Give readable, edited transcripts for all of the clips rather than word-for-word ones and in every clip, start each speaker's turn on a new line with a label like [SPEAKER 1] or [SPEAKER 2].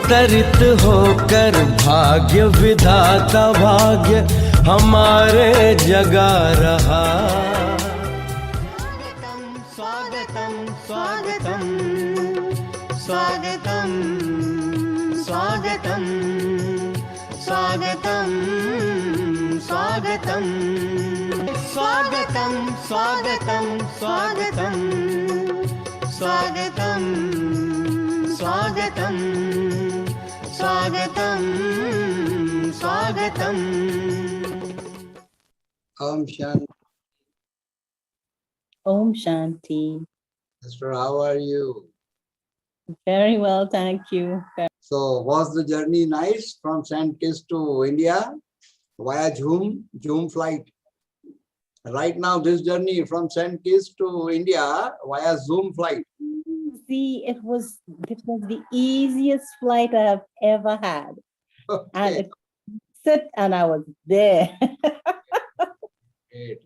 [SPEAKER 1] अवतरित होकर भाग्य विधाता भाग्य हमारे जगा रहा।
[SPEAKER 2] स्वागतम स्वागतम स्वागतम स्वागतम स्वागतम स्वागतम स्वागतम स्वागतम स्वागतम स्वागतम स्वागतम स्वागतम स्वागतम।
[SPEAKER 3] Om Shanti.
[SPEAKER 4] Om Shanti.
[SPEAKER 3] Sister, how are you?
[SPEAKER 4] Very well, thank you.
[SPEAKER 3] So, was the journey nice from St. Kitts to India via Zoom flight? Right now, this journey from St. Kitts to India via Zoom flight.
[SPEAKER 4] See, it was the easiest flight I have ever had.
[SPEAKER 3] Okay.
[SPEAKER 4] And it sit and I was there.
[SPEAKER 3] Great.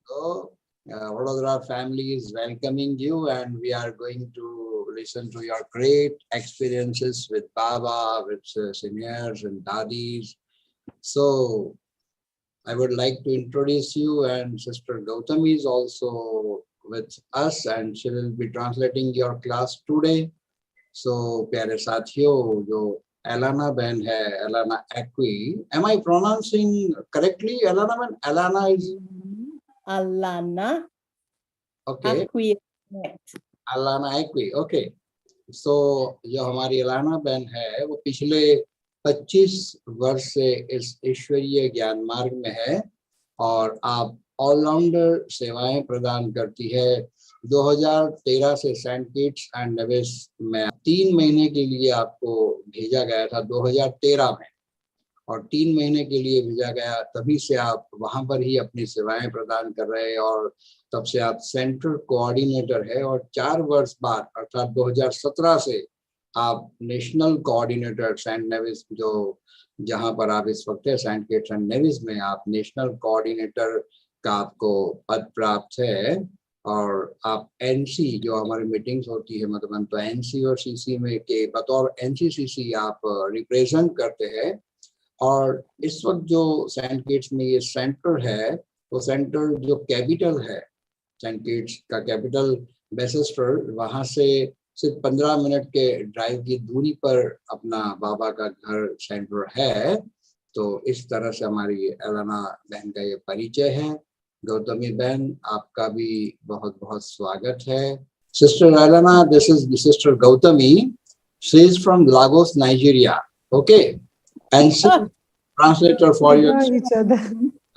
[SPEAKER 3] So, Vadodara family is welcoming you, and we are going to listen to your great experiences with Baba, with seniors and dadis. So, I would like to introduce you, and Sister Gautami is also with us, and she will be translating your class today. So, प्यारे साथियों, जो Alana बहन है, Alana Aqui. Am I pronouncing correctly? Alana बहन, Alana is
[SPEAKER 4] Alana
[SPEAKER 3] okay.
[SPEAKER 4] Aqui.
[SPEAKER 3] Alana Aqui, okay. So जो हमारी Alana बहन है, वो पिछले 25 वर्ष से इस ईश्वरीय ज्ञान मार्ग में है, और आप ऑलराउंडर सेवाएं प्रदान करती है। 2013 से सेंट किट्स एंड नेविस में 3 महीने के लिए आपको भेजा गया था 2013 में, और 3 महीने के लिए भेजा गया, तभी से आप वहां पर ही अपनी सेवाएं प्रदान कर रहे हैं, और तब से आप सेंट्रल कोऑर्डिनेटर है, और 4 वर्ष बाद अर्थात 2017 से आप नेशनल कोऑर्डिनेटर सेंट नेविस, जो जहां पर आप इस वक्त है सेंट किट्स एंड नेविस में, आप नेशनल कोऑर्डिनेटर का आपको पद प्राप्त है। और आप एनसी, जो हमारी मीटिंग्स होती है मतलब तो एनसी और सीसी में के बतौर एनसीसीसी आप रिप्रेजेंट करते हैं। और इस वक्त जो सेंट किट्स में ये सेंटर है, वो सेंटर जो कैपिटल है, सेंट किट्स का कैपिटल बेसेस्टर, वहाँ से सिर्फ 15 मिनट के ड्राइव की दूरी पर अपना बाबा का घर सेंटर है। तो इस तरह से हमारी एलाना बहन का ये परिचय है। गौतमी बहन, आपका भी बहुत बहुत स्वागत है। Sister Alana, this is sister Gautami, she is from Lagos, Nigeria, okay, and translator for you.
[SPEAKER 5] Each other.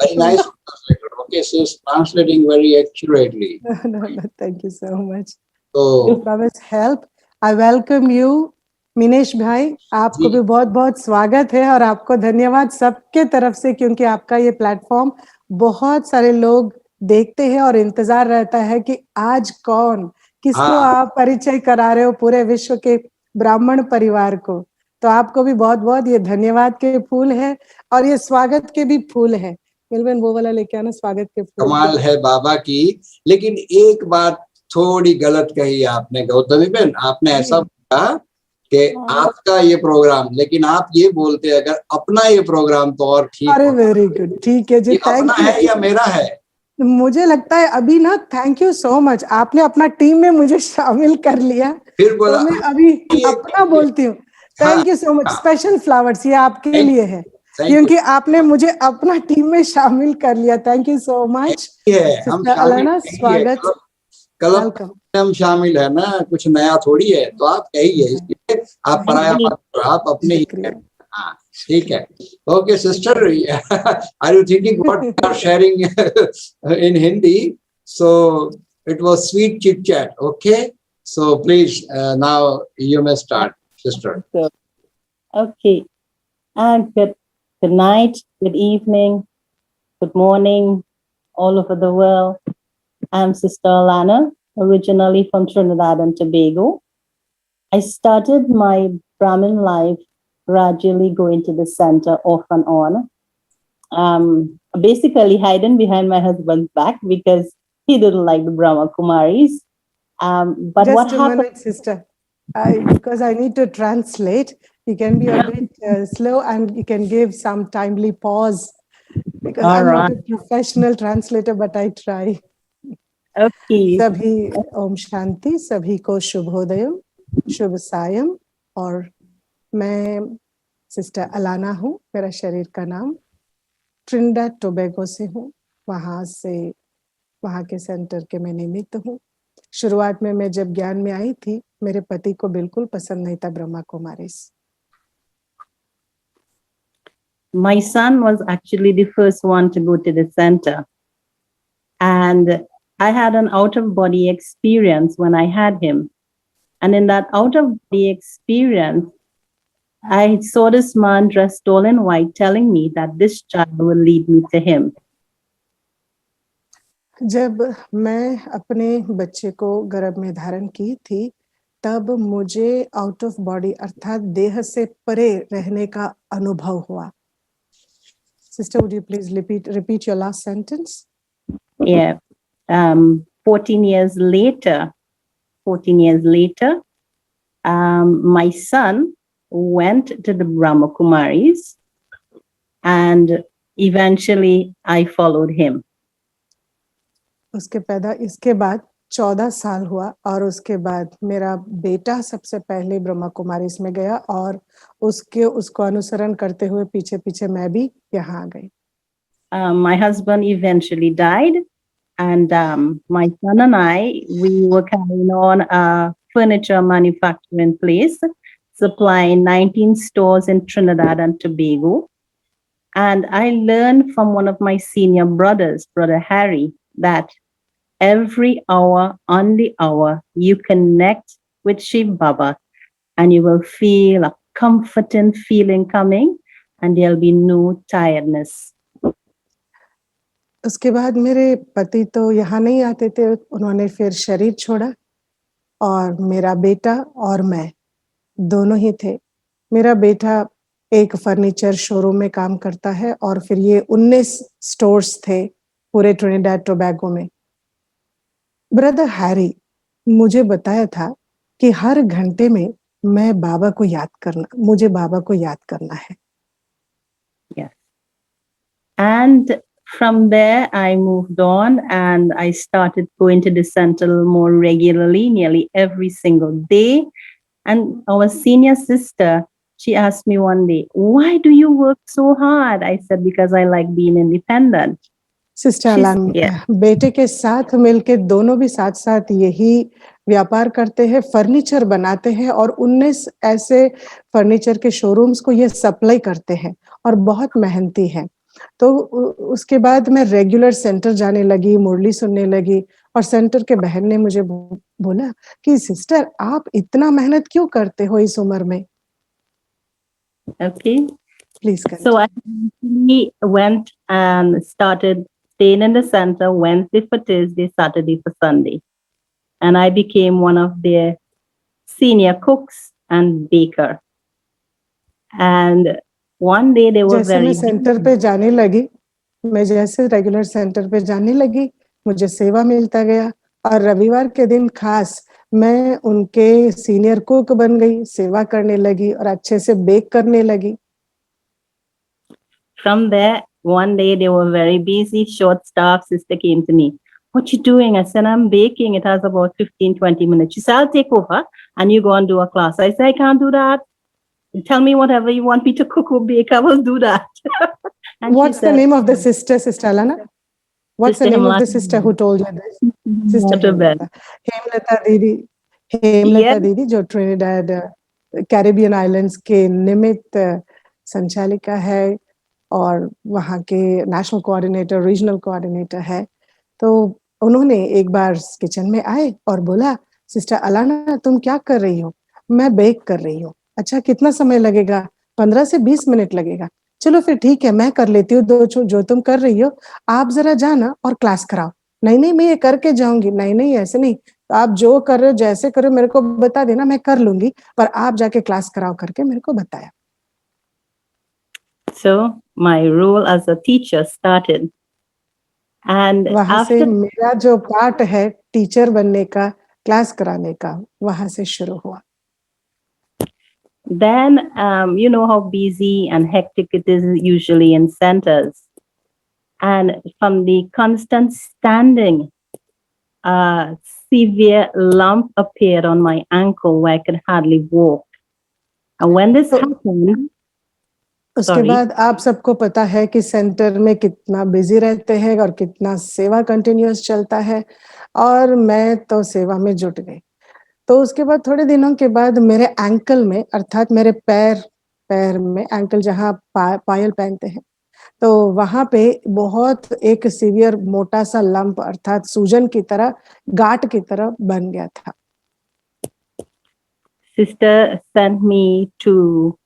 [SPEAKER 3] Very nice translator. Okay, she is translating very accurately.
[SPEAKER 5] No, thank you so much.
[SPEAKER 3] So,
[SPEAKER 5] You promise help. I welcome you, Minesh भाई, आपको भी बहुत बहुत स्वागत है, और आपको धन्यवाद सबके तरफ से, क्योंकि आपका ये प्लेटफॉर्म बहुत सारे लोग देखते हैं और इंतजार रहता है कि आज कौन किसको आप परिचय करा रहे हो पूरे विश्व के ब्राह्मण परिवार को। तो आपको भी बहुत बहुत ये धन्यवाद के फूल है, और ये स्वागत के भी फूल है। मिलबन वो वाला लेके आना, स्वागत के फूल।
[SPEAKER 3] कमाल है बाबा की। लेकिन एक बात थोड़ी गलत कही आपने गौतमी बहन, आपने ऐसा बोला कि आपका ये प्रोग्राम, लेकिन आप ये बोलते अगर अपना ये प्रोग्राम तो और ठीक।
[SPEAKER 5] अरे वेरी गुड, ठीक है जी, थैंक
[SPEAKER 3] यू। है या मेरा है?
[SPEAKER 5] मुझे लगता है अभी ना, थैंक यू सो मच, आपने अपना टीम में मुझे शामिल कर लिया।
[SPEAKER 3] फिर बोला
[SPEAKER 5] तो मैं अभी अपना बोलती हूँ। Thank you so much. Special flowers ये आपके लिए है, क्योंकि आपने मुझे अपना टीम में शामिल कर लिया। Thank you so much. Alana, स्वागत।
[SPEAKER 3] कल हम शामिल है ना, कुछ नया थोड़ी है, तो आप कहिए, इसलिए आप पराया मत, आप अपने ही। हाँ, ठीक है। Okay sister, are you thinking what you are sharing in Hindi? So it was sweet chit chat, okay, so please now you may start sister.
[SPEAKER 4] Okay, and good night, good evening, good morning, all over the world. I'm Sister Alana, originally from Trinidad and Tobago. I started my Brahmin life gradually going to the center off and on. Basically hiding behind my husband's back because he didn't like the Brahma Kumaris. But
[SPEAKER 5] Just
[SPEAKER 4] what happened?
[SPEAKER 5] Minute, sister. Because I need to translate. You can be a bit slow and you can give some timely pause because
[SPEAKER 4] All
[SPEAKER 5] I'm not
[SPEAKER 4] right.
[SPEAKER 5] a professional translator, but I try.
[SPEAKER 4] Okay.
[SPEAKER 5] सभी ओम शांति, सभी को शुभोदय, शुभ सायं। और मैं sister Alana हूँ, मेरा शरीर का नाम, ट्रिनिडाद टोबैगो से हूँ, वहाँ के सेंटर के मैं निमित्त हूँ। शुरुआत में मैं जब ज्ञान में आई थी, मेरे पति को बिल्कुल पसंद नहीं था Brahma Kumaris.
[SPEAKER 4] My son was actually the first one to go to the center. And I had an out of body experience when I had him. And in that out of body experience, I saw this man dressed all in white telling me that this child will lead me to him.
[SPEAKER 5] जब मैं अपने बच्चे को गर्भ में धारण की थी, तब मुझे आउट ऑफ बॉडी अर्थात देह से परे रहने का अनुभव हुआ। Sister, would you please repeat your last sentence?
[SPEAKER 4] Yeah. 14 years later, my son went to the Brahma Kumaris and eventually I followed him.
[SPEAKER 5] इसके बाद 14 साल हुआ और उसके बाद मेरा बेटा सबसे पहले ब्रह्मा कुमारीज में गया और उसको अनुसरण करते हुए पीछे पीछे मैं भी यहाँ आ गई।
[SPEAKER 4] My husband eventually died, and my son and we were carrying on a furniture manufacturing place, supplying 19 stores in Trinidad and Tobago. And I learned from one of my senior brothers, Brother Harry, that every hour on the hour you connect with Shiv Baba and you will feel a comforting feeling coming and there'll be no tiredness.
[SPEAKER 5] उसके बाद मेरे पति तो यहाँ नहीं आते थे, उन्होंने फिर शरीर छोड़ा और मेरा बेटा और मैं दोनों ही थे। मेरा बेटा एक फर्नीचर शोरूम में काम करता है और फिर ये 19 स्टोर्स थे पूरे ट्रिनिडाद टोबैगो में। ब्रदर हैरी मुझे बताया था कि हर घंटे में मुझे बाबा को याद करना है।
[SPEAKER 4] Yes. And from there, I moved on and I started going to the center more regularly, nearly every single day. And our senior sister, she asked me one day, "Why do you work so hard?" I said, "Because I like being independent."
[SPEAKER 5] Sister Alana, बेटे के साथ मिलके दोनों भी साथ साथ यही व्यापार करते हैं, फर्नीचर बनाते हैं और 19 ऐसे फर्नीचर के शोरूम्स को ये सप्लाई करते हैं और बहुत मेहनती हैं। तो उसके बाद मैं रेगुलर सेंटर जाने लगी, मुरली सुनने लगी और सेंटर के बहन ने मुझे बोला कि सिस्टर आप इतना मेहनत क्यों करते हो इस उम्र में?
[SPEAKER 4] Okay.
[SPEAKER 5] Please continue.
[SPEAKER 4] So I actually went and started staying in the center Wednesday for Thursday, Saturday for Sunday. And I became one of their senior cooks and baker. And one day they were
[SPEAKER 5] जैसे मैं centre पे जाने लगी, मैं जैसे regular centre पे जाने लगी, मुझे सेवा मिलता गया और रविवार के दिन खास मैं उनके सीनियर कुक बन गई, सेवा करने लगी और अच्छे से बेक करने लगी।
[SPEAKER 4] From there, one day they were very busy, short staff. Sister came to me. "What you doing?" I said, "I'm baking. It has about 15, 20 minutes. She said, "I'll take over and you go and do a class." I said, "I can't do that. Tell me whatever you want me to cook or bake. I will do that." And
[SPEAKER 5] what's the name of the sister, Sister Alana? What's the name of the sister who told you this? Sister Hemlata. Hemlata दीदी जो Trinidad Caribbean islands के निमित्त संचालिका है और वहाँ के national coordinator, regional coordinator है। तो उन्होंने एक बार किचन में आए और बोला, सिस्टर अलाना तुम क्या कर रही हो? मैं बेक कर रही हूँ। अच्छा कितना समय लगेगा? 15 से 20 मिनट लगेगा। चलो फिर ठीक है, मैं कर लेती हूँ जो तुम कर रही हो, आप जरा जाना और क्लास कराओ। नहीं मैं ये करके जाऊंगी। नहीं ऐसे नहीं, आप जो कर रहे हो जैसे करो मेरे को बता देना, मैं कर लूंगी, पर आप जाके क्लास कराओ करके मेरे को बताया।
[SPEAKER 4] So my role as a teacher started. And
[SPEAKER 5] वहां से मेरा जो पार्ट है टीचर बनने का, क्लास कराने का, वहां से शुरू हुआ।
[SPEAKER 4] Then, you know how busy and hectic it is usually in centers. And from the constant standing, a severe lump appeared on my ankle where I could hardly walk. And when this
[SPEAKER 5] तो
[SPEAKER 4] happened,
[SPEAKER 5] उसके
[SPEAKER 4] sorry,
[SPEAKER 5] बाद आप सबको पता है कि centre में कितना बिजी रहते हैं और कितना सेवा कंटिन्यूअस चलता है, और मैं तो सेवा में जुट गई। तो उसके बाद थोड़े दिनों के बाद मेरे एंकल में, अर्थात मेरे पैर पैर में, एंकल जहाँ पायल पहनते हैं, तो वहां पे बहुत एक सीवियर मोटा सा लंप, अर्थात सूजन की तरह, गांठ की तरह बन गया था।
[SPEAKER 4] sister sent me to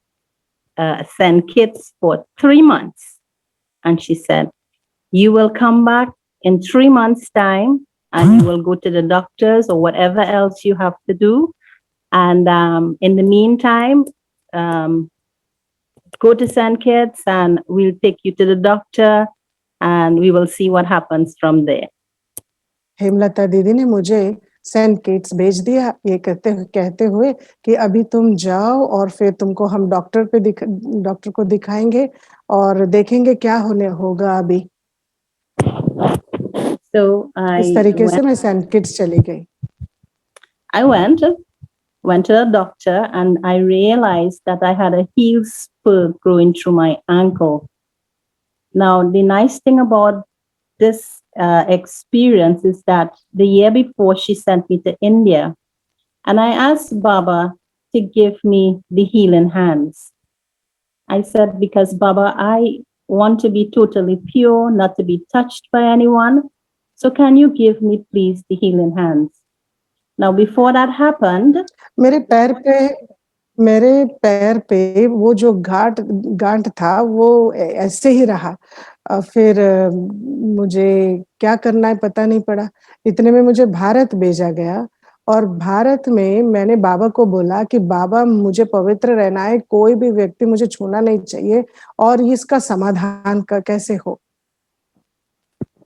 [SPEAKER 4] St. Kitts for 3 months. And she said, you will come back in 3 months' time and you will go to the doctors or whatever else you have to do. And in the meantime, um, go to St. Kitts and we'll take you to the doctor and we will see what happens from there.
[SPEAKER 5] Hemlata दीदी ने मुझे Saint Kitts भेज दिया, ये कहते हुए कि अभी तुम जाओ और फिर तुमको हम डॉक्टर को दिखाएंगे और देखेंगे क्या होने होगा अभी।
[SPEAKER 4] So
[SPEAKER 5] इस तरीके से मैं सेंट किट्स चली गई।
[SPEAKER 4] I went to the doctor and I realized that I had a heel spur growing through my ankle. Now, the nice thing about this experience is that the year before she sent me to India, and I asked Baba to give me the healing hands. I said, because Baba, I want to be totally pure, not to be touched by anyone. So can you give me, please, the healing hands? Now, before that happened,
[SPEAKER 5] मेरे पैर पे वो जो गांठ था वो ऐसे ही रहा। फिर मुझे क्या करना है पता नहीं पड़ा। इतने में मुझे भारत भेजा गया और भारत में मैंने बाबा को बोला कि बाबा मुझे पवित्र रहना है, कोई भी व्यक्ति मुझे छूना नहीं चाहिए और इसका समाधान का कैसे हो।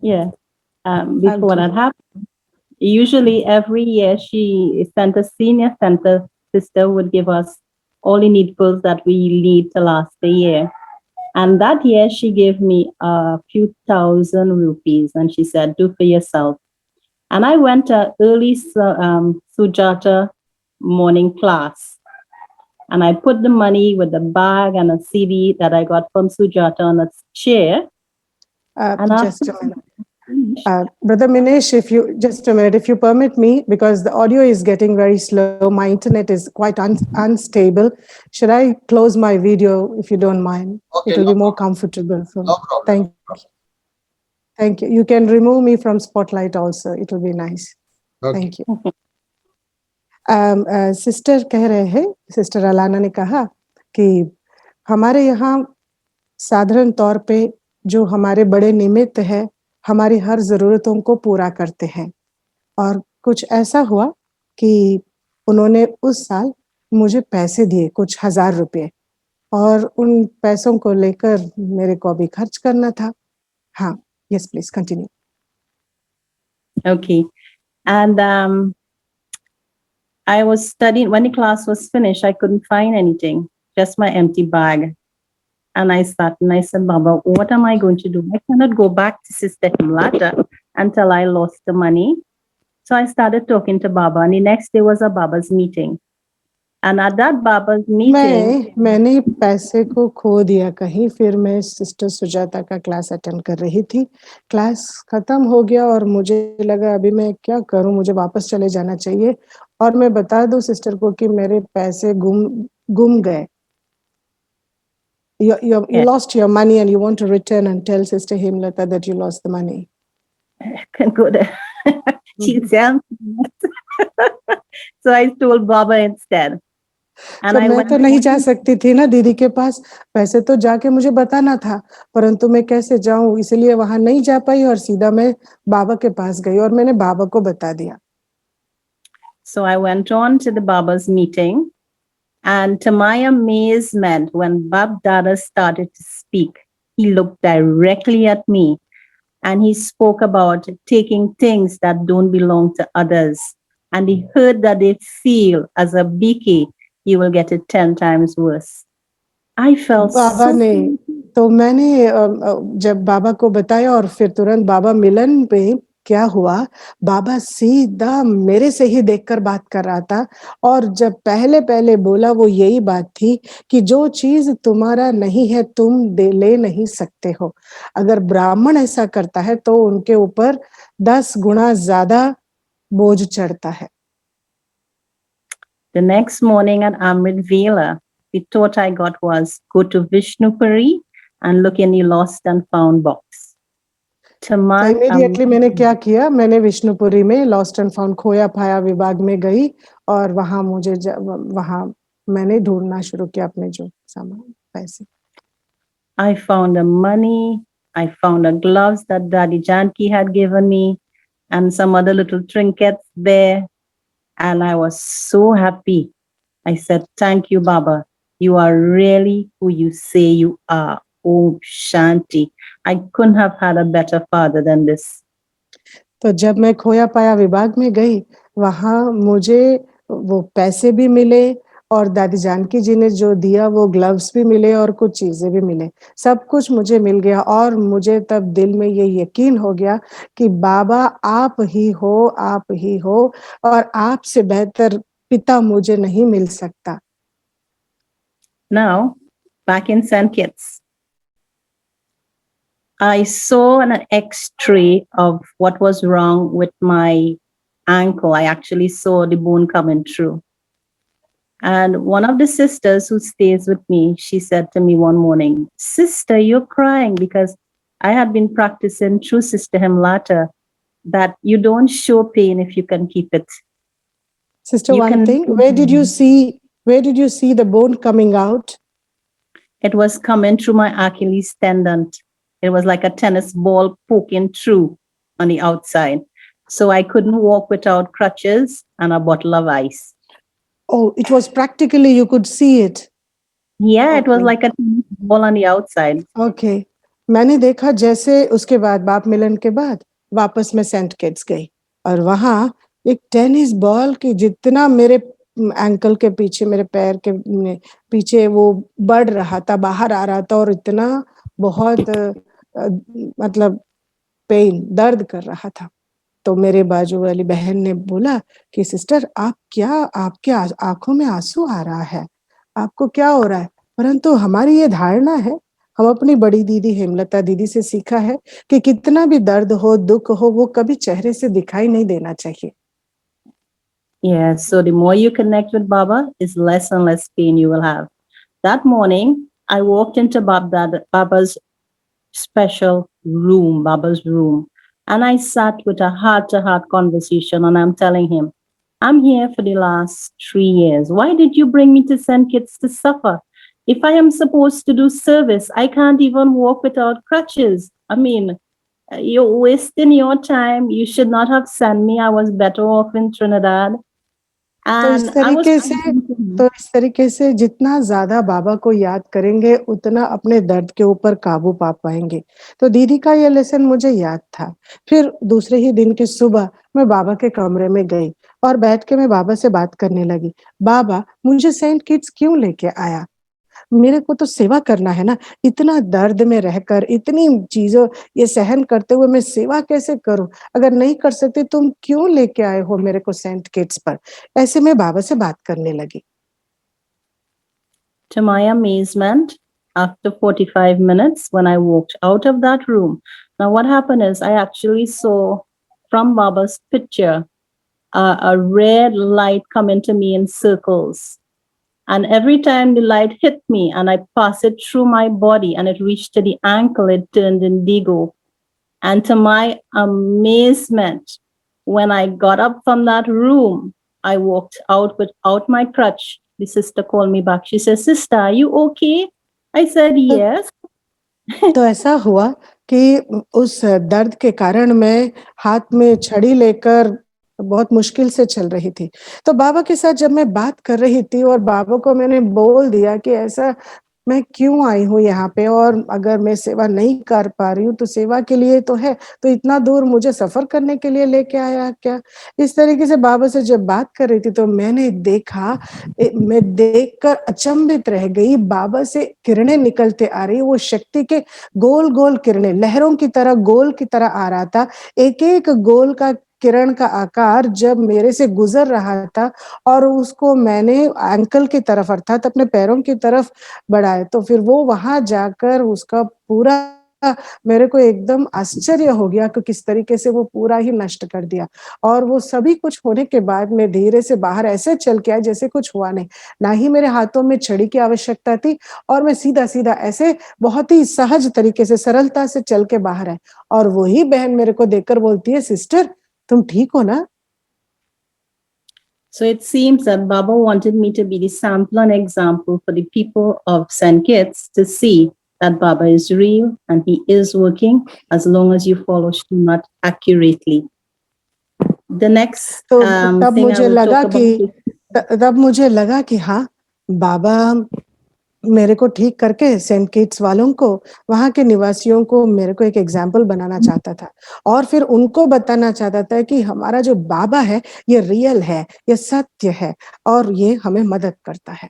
[SPEAKER 4] yeah, before that happened, usually every year she sent a senior center sister would give us all the needfuls that we need to last the year. And that year she gave me a few thousand rupees and she said, do for yourself. And I went to early Sujata morning class. And I put the money with the bag and a CD that I got from Sujata on a chair.
[SPEAKER 5] Just a minute. Brother Minesh, if you permit me, because the audio is getting very slow, my internet is quite unstable. Should I close my video if you don't mind?
[SPEAKER 3] Okay,
[SPEAKER 5] it will
[SPEAKER 3] no
[SPEAKER 5] be more
[SPEAKER 3] problem.
[SPEAKER 5] comfortable for me.
[SPEAKER 3] No problem.
[SPEAKER 5] Thank you. You can remove me from spotlight also. It will be nice.
[SPEAKER 3] Okay.
[SPEAKER 5] Thank you. Sister कह रहे हैं, sister Alana ने कहा कि हमारे यहाँ साधारण तौर पे जो हमारे बड़े निमित्त है हमारी हर जरूरतों को पूरा करते हैं, और कुछ ऐसा हुआ कि उन्होंने उस साल मुझे पैसे दिए, कुछ 1000 रुपये, और उन पैसों को लेकर मेरे को अभी खर्च करना था। हाँ, yes please continue.
[SPEAKER 4] Okay, and I was studying. When the class was finished, I couldn't find anything, just my empty bag. And I sat and I said, Baba, what am I going to do? I cannot go back to Sister Himlata until I lost the money. So I started talking to Baba, and the next day was a Baba's meeting. And at that Baba's meeting,
[SPEAKER 5] मैंने पैसे को खो दिया कहीं। फिर मैं sister Sujata का class attend कर रही थी, क्लास खत्म हो गया और मुझे लगा अभी मैं क्या करूं, मुझे वापस चले जाना चाहिए। और मैं बता दूं सिस्टर को कि मेरे पैसे गुम गए। You lost your money and you want to return and tell Sister Himlata that you lost the money.
[SPEAKER 4] I can go there. She'll tell me. So I told Baba instead.
[SPEAKER 5] तो मैं तो नहीं जा सकती थी ना दीदी के पास, पैसे तो जाके मुझे बताना था, परंतु मैं कैसे जाऊं, इसलिए वहां नहीं जा पाई और सीधा मैं बाबा के पास गई और मैंने बाबा को बता दिया।
[SPEAKER 4] So I went on to the Baba's meeting, and to my amazement, when Bab Dada started to speak, he looked directly at me and he spoke about taking things that don't belong to others. And the hurt that they feel as a biki you will get it 10 times worse. I felt
[SPEAKER 5] Baba
[SPEAKER 4] so
[SPEAKER 5] ने तो मैंने जब बाबा को बताया और फिर तुरंत बाबा मिलन पे क्या हुआ, बाबा सीधा मेरे से ही देखकर बात कर रहा था और जब पहले-पहले बोला वो यही बात थी कि जो चीज़ तुम्हारा नहीं है तुम ले नहीं सकते हो। अगर ब्राह्मण ऐसा करता है तो उनके ऊपर 10 गुना ज़्यादा बोझ चढ़ता है।
[SPEAKER 4] The next morning at Amrit Vela, the thought I got was go to Vishnupuri and look in the lost and found box. To
[SPEAKER 5] तो
[SPEAKER 4] my
[SPEAKER 5] इमीडिएटली मैंने क्या किया, मैंने विष्णुपुरी में लॉस्ट एंड फाउंड खोया पाया विभाग में गई और वहां मुझे वहां मैंने ढूंढना शुरू किया अपने जो सामान पैसे।
[SPEAKER 4] I found the money, I found the gloves that Daddy Janki had given me, and some other little trinkets there. And I was so happy. I said, thank you, Baba. You are really who you say you are. Oh, Shanti. I couldn't have had a better father than this.
[SPEAKER 5] तो जब मैं खोया पाया विभाग में गई, वहां मुझे वो पैसे भी मिले और दादी जानकी जी ने जो दिया वो ग्लव्स भी मिले और कुछ चीजें भी मिले। सब कुछ मुझे मिल गया और मुझे तब दिल में ये यकीन हो गया कि बाबा आप ही हो और आपसे बेहतर पिता मुझे नहीं मिल सकता।
[SPEAKER 4] Now, back in St. Kitts, I saw an x-ray of what was wrong with my ankle. I actually saw the bone coming through. And one of the sisters who stays with me, she said to me one morning, Sister, you're crying because I had been practicing through Sister Hemlata that you don't show pain if you can keep it.
[SPEAKER 5] Sister,
[SPEAKER 4] You
[SPEAKER 5] one
[SPEAKER 4] can-
[SPEAKER 5] thing, where did you see the bone coming out?
[SPEAKER 4] It was coming through my Achilles tendon. It was like a tennis ball poking through on the outside. So I couldn't walk without crutches and a bottle of ice.
[SPEAKER 5] Oh, it was practically you could see it.
[SPEAKER 4] Yeah, it was
[SPEAKER 5] Okay.
[SPEAKER 4] like a tennis ball on the outside.
[SPEAKER 5] Okay मैंने देखा जैसे उसके बाद बाप मिलन के बाद वापस मैं सेंट किट्स गई और वहां एक टेनिस बॉल की जितना मेरे एंकल के पीछे मेरे पैर के पीछे वो बढ़ रहा था बाहर आ रहा था और इतना बहुत मतलब पेन दर्द कर रहा था तो मेरे बाजू वाली बहन ने बोला कि सिस्टर आपके आंखों में आंसू आ रहा है आपको क्या हो रहा है परंतु हमारी ये धारणा है हम अपनी बड़ी दीदी हेमलता दीदी से सीखा है कि कितना भी दर्द हो दुख हो वो कभी चेहरे से दिखाई नहीं देना चाहिए
[SPEAKER 4] Yeah, so the more you connect with Baba, is less and less pain you will have. That morning, I walked into Baba's special room, Baba's room, and I sat with a heart-to-heart conversation, and I'm telling him, I'm here for the last 3 years. Why did you bring me to St. Kitts to suffer? If I am supposed to do service, I can't even walk without crutches. I mean, you're wasting your time. You should not have sent me. I was better off in Trinidad.
[SPEAKER 5] तो इस
[SPEAKER 4] And I was
[SPEAKER 5] तरीके से तो इस तरीके से जितना ज्यादा बाबा को याद करेंगे उतना अपने दर्द के ऊपर काबू पा पाएंगे तो दीदी का ये लेसन मुझे याद था फिर दूसरे ही दिन की सुबह मैं बाबा के कमरे में गई और बैठ के मैं बाबा से बात करने लगी बाबा मुझे सेंट किट्स क्यों लेके आया मेरे को तो सेवा करना है ना इतना दर्द में रहकर इतनी चीजों ये सहन करते हुए मैं सेवा कैसे करूं अगर नहीं कर सकते तुम क्यों लेके आए हो मेरे को सेंट किट्स पर ऐसे में बाबा से बात करने लगी
[SPEAKER 4] To my amazement, after 45 minutes, when I walked out of that room, now what happened is I actually saw from Baba's picture a red light come into me in circles. And every time the light hit me and I passed it through my body and it reached to the ankle, it turned indigo. And to my amazement, when I got up from that room, I walked out without my crutch. The sister called me back. She said, Sister, are you okay? I said, yes.
[SPEAKER 5] तो ऐसा हुआ कि उस दर्द के कारण मैं हाथ में छड़ी लेकर बहुत मुश्किल से चल रही थी तो बाबा के साथ जब मैं बात कर रही थी और बाबा को मैंने बोल दिया कि ऐसा मैं क्यों आई हूँ यहाँ पे, और अगर मैं सेवा नहीं कर पा रही हूँ तो सेवा के लिए तो है, तो इतना दूर मुझे सफर करने के लिए लेके आया क्या? इस तरीके से बाबा से जब बात कर रही थी तो मैंने देखा, मैं देखकर अचंभित रह गई। बाबा से किरणें निकलते आ रही, वो शक्ति के गोल गोल किरणें लहरों की तरह गोल की तरह आ रहा था। एक एक गोल का किरण का आकार जब मेरे से गुजर रहा था और उसको मैंने एंकल की तरफ अर्थात अपने पैरों की तरफ बढ़ाए, तो फिर वो वहां जाकर उसका पूरा मेरे को एकदम आश्चर्य हो गया कि किस तरीके से वो पूरा ही नष्ट कर दिया। और वो सभी कुछ होने के बाद मैं धीरे से बाहर ऐसे चल के आई जैसे कुछ हुआ नहीं, ना ही मेरे हाथों में छड़ी की आवश्यकता थी, और मैं सीधा सीधा ऐसे बहुत ही सहज तरीके से सरलता से चल के बाहर आई। और वही बहन मेरे को देखकर बोलती है, सिस्टर तुम ठीक हो ना?
[SPEAKER 4] So it seems that Baba wanted me to be the sample and example for the people of St. Kitts to see that Baba is real and he is working as long as you follow Srimad accurately. The next
[SPEAKER 5] तो तब
[SPEAKER 4] thing I
[SPEAKER 5] मुझे
[SPEAKER 4] will
[SPEAKER 5] लगा
[SPEAKER 4] talk about
[SPEAKER 5] कि तब मुझे लगा कि हाँ, बाबा मेरे को ठीक करके सेंट किट्स वालों को, वहाँ के निवासियों को मेरे को एक एग्जाम्पल बनाना चाहता था, और फिर उनको बताना चाहता था कि हमारा जो बाबा है ये रियल है, ये सत्य है, और ये हमें मदद करता है।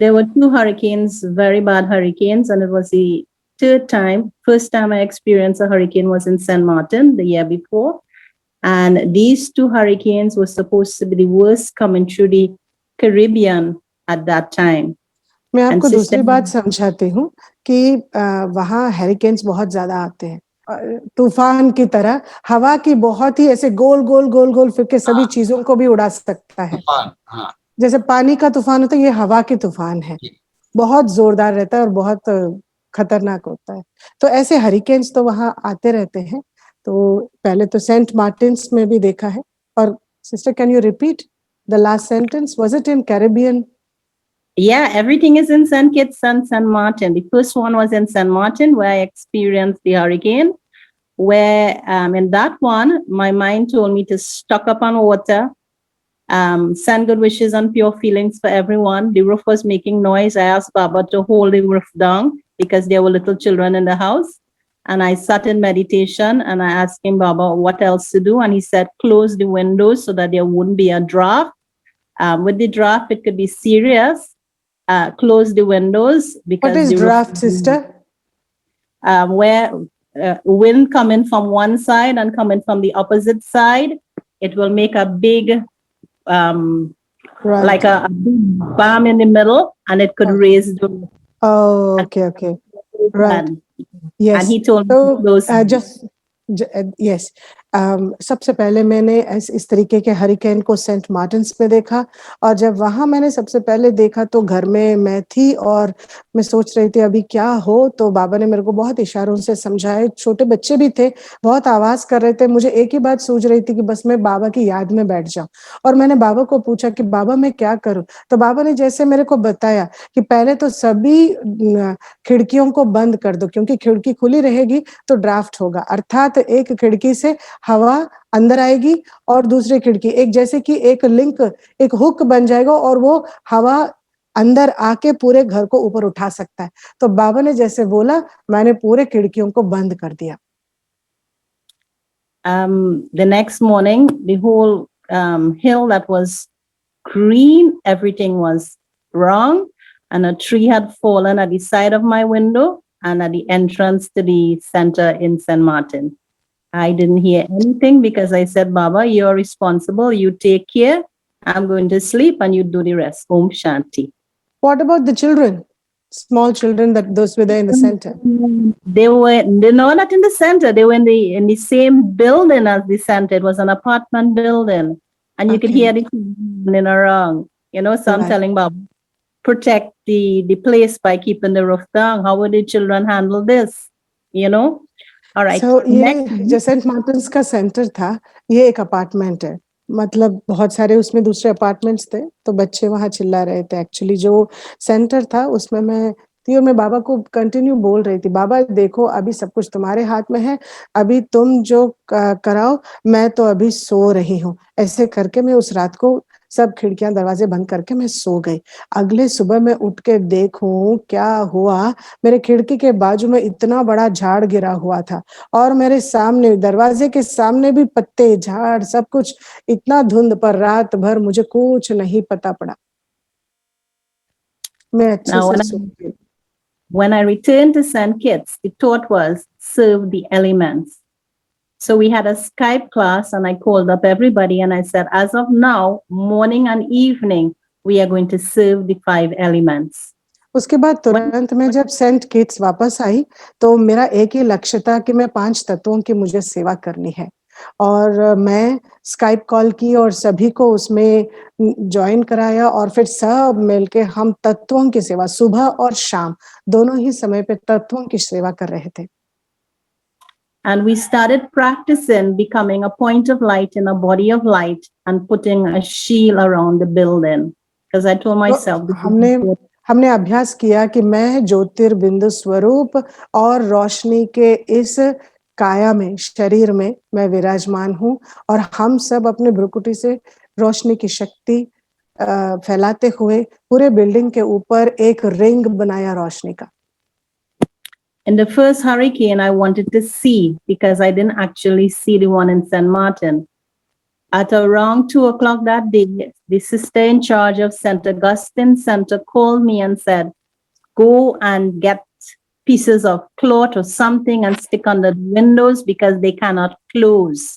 [SPEAKER 4] there were two hurricanes, very bad hurricanes, and it was the third time. First time I experienced a hurricane was in San Martin the year before. And these two hurricanes were supposed to be the worst coming through the Caribbean at that time.
[SPEAKER 5] मैं
[SPEAKER 4] And
[SPEAKER 5] आपको
[SPEAKER 4] sister,
[SPEAKER 5] दूसरी बात समझाती हूँ कि वहाँ hurricanes बहुत ज्यादा आते हैं, तूफान की तरह, हवा की बहुत ही ऐसे गोल गोल गोल गोल फिर के सभी
[SPEAKER 3] हाँ,
[SPEAKER 5] चीजों को भी उड़ा सकता है।
[SPEAKER 3] तूफान, हाँ
[SPEAKER 5] जैसे पानी का तूफान होता है, ये हवा की तूफान है,
[SPEAKER 3] जी।
[SPEAKER 5] बहुत जोरदार रहता है और बहुत खतरनाक होता है। तो ऐसे हरिकेन्स तो वहाँ आते रहते हैं। तो पहले तो सेंट मार्टिन्स में भी देखा है। और sister can you repeat the last sentence, was it in Caribbean?
[SPEAKER 4] yeah, everything is in St. Kitts and San Martin. The first one was in San Martin where I experienced the hurricane, where in that one, my mind told me to stock up on water, send good wishes and pure feelings for everyone. The roof was making noise. I asked Baba to hold the roof down because there were little children in the house. And I sat in meditation and I asked him, Baba, what else to do? And he said, close the windows so that there wouldn't be a draft. With the draft, it could be serious. Close the windows
[SPEAKER 5] What
[SPEAKER 4] because
[SPEAKER 5] is
[SPEAKER 4] the roof,
[SPEAKER 5] draft, sister?
[SPEAKER 4] where wind coming from one side and coming from the opposite side, it will make a big
[SPEAKER 5] Right.
[SPEAKER 4] like a big bomb in the middle, and it could raise the roof.
[SPEAKER 5] Oh, okay. Right.
[SPEAKER 4] And
[SPEAKER 5] Yes.
[SPEAKER 4] he told me to
[SPEAKER 5] तो
[SPEAKER 4] close.
[SPEAKER 5] Yes, सबसे पहले मैंने इस तरीके के hurricane को Saint Martins में देखा, और जब वहां मैंने सबसे पहले देखा तो घर में मैं थी और मैं सोच रही थी अभी क्या हो, तो बाबा ने मेरे को बहुत इशारों से समझाया। छोटे बच्चे भी थे, बहुत आवाज कर रहे थे, मुझे एक ही बात सूझ रही थी कि बस मैं बाबा की याद में बैठ जाऊं। और मैंने बाबा को पूछा कि बाबा मैं क्या करूं, तो बाबा ने जैसे मेरे को बताया कि पहले तो सभी खिड़कियों को बंद कर दो, क्योंकि खिड़की खुली रहेगी तो ड्राफ्ट होगा, अर्थात एक खिड़की से हवा अंदर आएगी और दूसरी खिड़की एक जैसे कि एक लिंक, एक हुक बन जाएगा और वो हवा अंदर आके पूरे घर को ऊपर उठा सकता है। तो बाबा ने जैसे बोला, मैंने पूरे खिड़कियों को बंद कर दिया।
[SPEAKER 4] The next morning, the whole hill that was green, everything was wrong, and a tree had fallen at the side of my window and at the entrance to the center in San Martin. I didn't hear anything because I said, Baba, you're responsible. You take care. I'm going to sleep and you do the rest. Om Shanti.
[SPEAKER 5] What about the children? Small children, that those were there in the center.
[SPEAKER 4] They're not in the center. They were in the same building as the center. It was an apartment building. And you could hear the children running around. So I'm telling Baba, protect the place by keeping the roof down. How would the children handle this? All right.
[SPEAKER 5] So ये जो Saint Martins का centre था, ये एक apartment है, मतलब बहुत सारे उसमें दूसरे अपार्टमेंट्स थे, तो बच्चे वहां चिल्ला रहे थे। एक्चुअली जो सेंटर था उसमें मैं थी और मैं बाबा को कंटिन्यू बोल रही थी, बाबा देखो अभी सब कुछ तुम्हारे हाथ में है, अभी तुम जो कराओ, मैं तो अभी सो रही हूँ। ऐसे करके मैं उस रात को सब खिड़कियां दरवाजे बंद करके मैं सो गई। अगले सुबह मैं उठ के देखूं क्या हुआ, मेरे खिड़की के बाजू में इतना बड़ा झाड़ गिरा हुआ था और मेरे सामने दरवाजे के सामने भी पत्ते, झाड़, सब कुछ इतना धुंध, पर रात भर मुझे कुछ नहीं पता पड़ा। मैं अच्छे
[SPEAKER 4] Now,
[SPEAKER 5] से
[SPEAKER 4] when
[SPEAKER 5] सो
[SPEAKER 4] I,
[SPEAKER 5] गई।
[SPEAKER 4] when I returned to St. Kitts, the thought was serve the elements. So we had a Skype class and I called up everybody and I said, as of now, morning and evening, we are going to serve the 5 elements.
[SPEAKER 5] उसके बाद तुरंत मैं जब Saint Kitts वापस आई तो मेरा एक ही लक्ष्य था कि मैं 5 तत्वों की मुझे सेवा करनी है और मैं स्काइप कॉल की और सभी को उसमें ज्वाइन कराया और फिर सब मिलके हम तत्वों की सेवा सुबह और शाम दोनों ही समय पे तत्वों की सेवा कर रहे थे।
[SPEAKER 4] And we started practicing becoming a point of light in a body of light and putting a shield around the building. Because I told myself,
[SPEAKER 5] तो हमने अभ्यास किया कि मैं ज्योतिर्बिंदु स्वरूप और रोशनी के इस काया में, शरीर में मैं विराजमान हूँ और हम सब अपने भ्रुकुटी से रोशनी की शक्ति फैलाते हुए पूरे बिल्डिंग के ऊपर एक रिंग बनाया रोशनी का।
[SPEAKER 4] in the first hurricane, I wanted to see because I didn't actually see the one in St. Martin. At around 2:00 that day, the sister in charge of St. Augustine Center called me and said, go and get pieces of cloth or something and stick under the windows because they cannot close.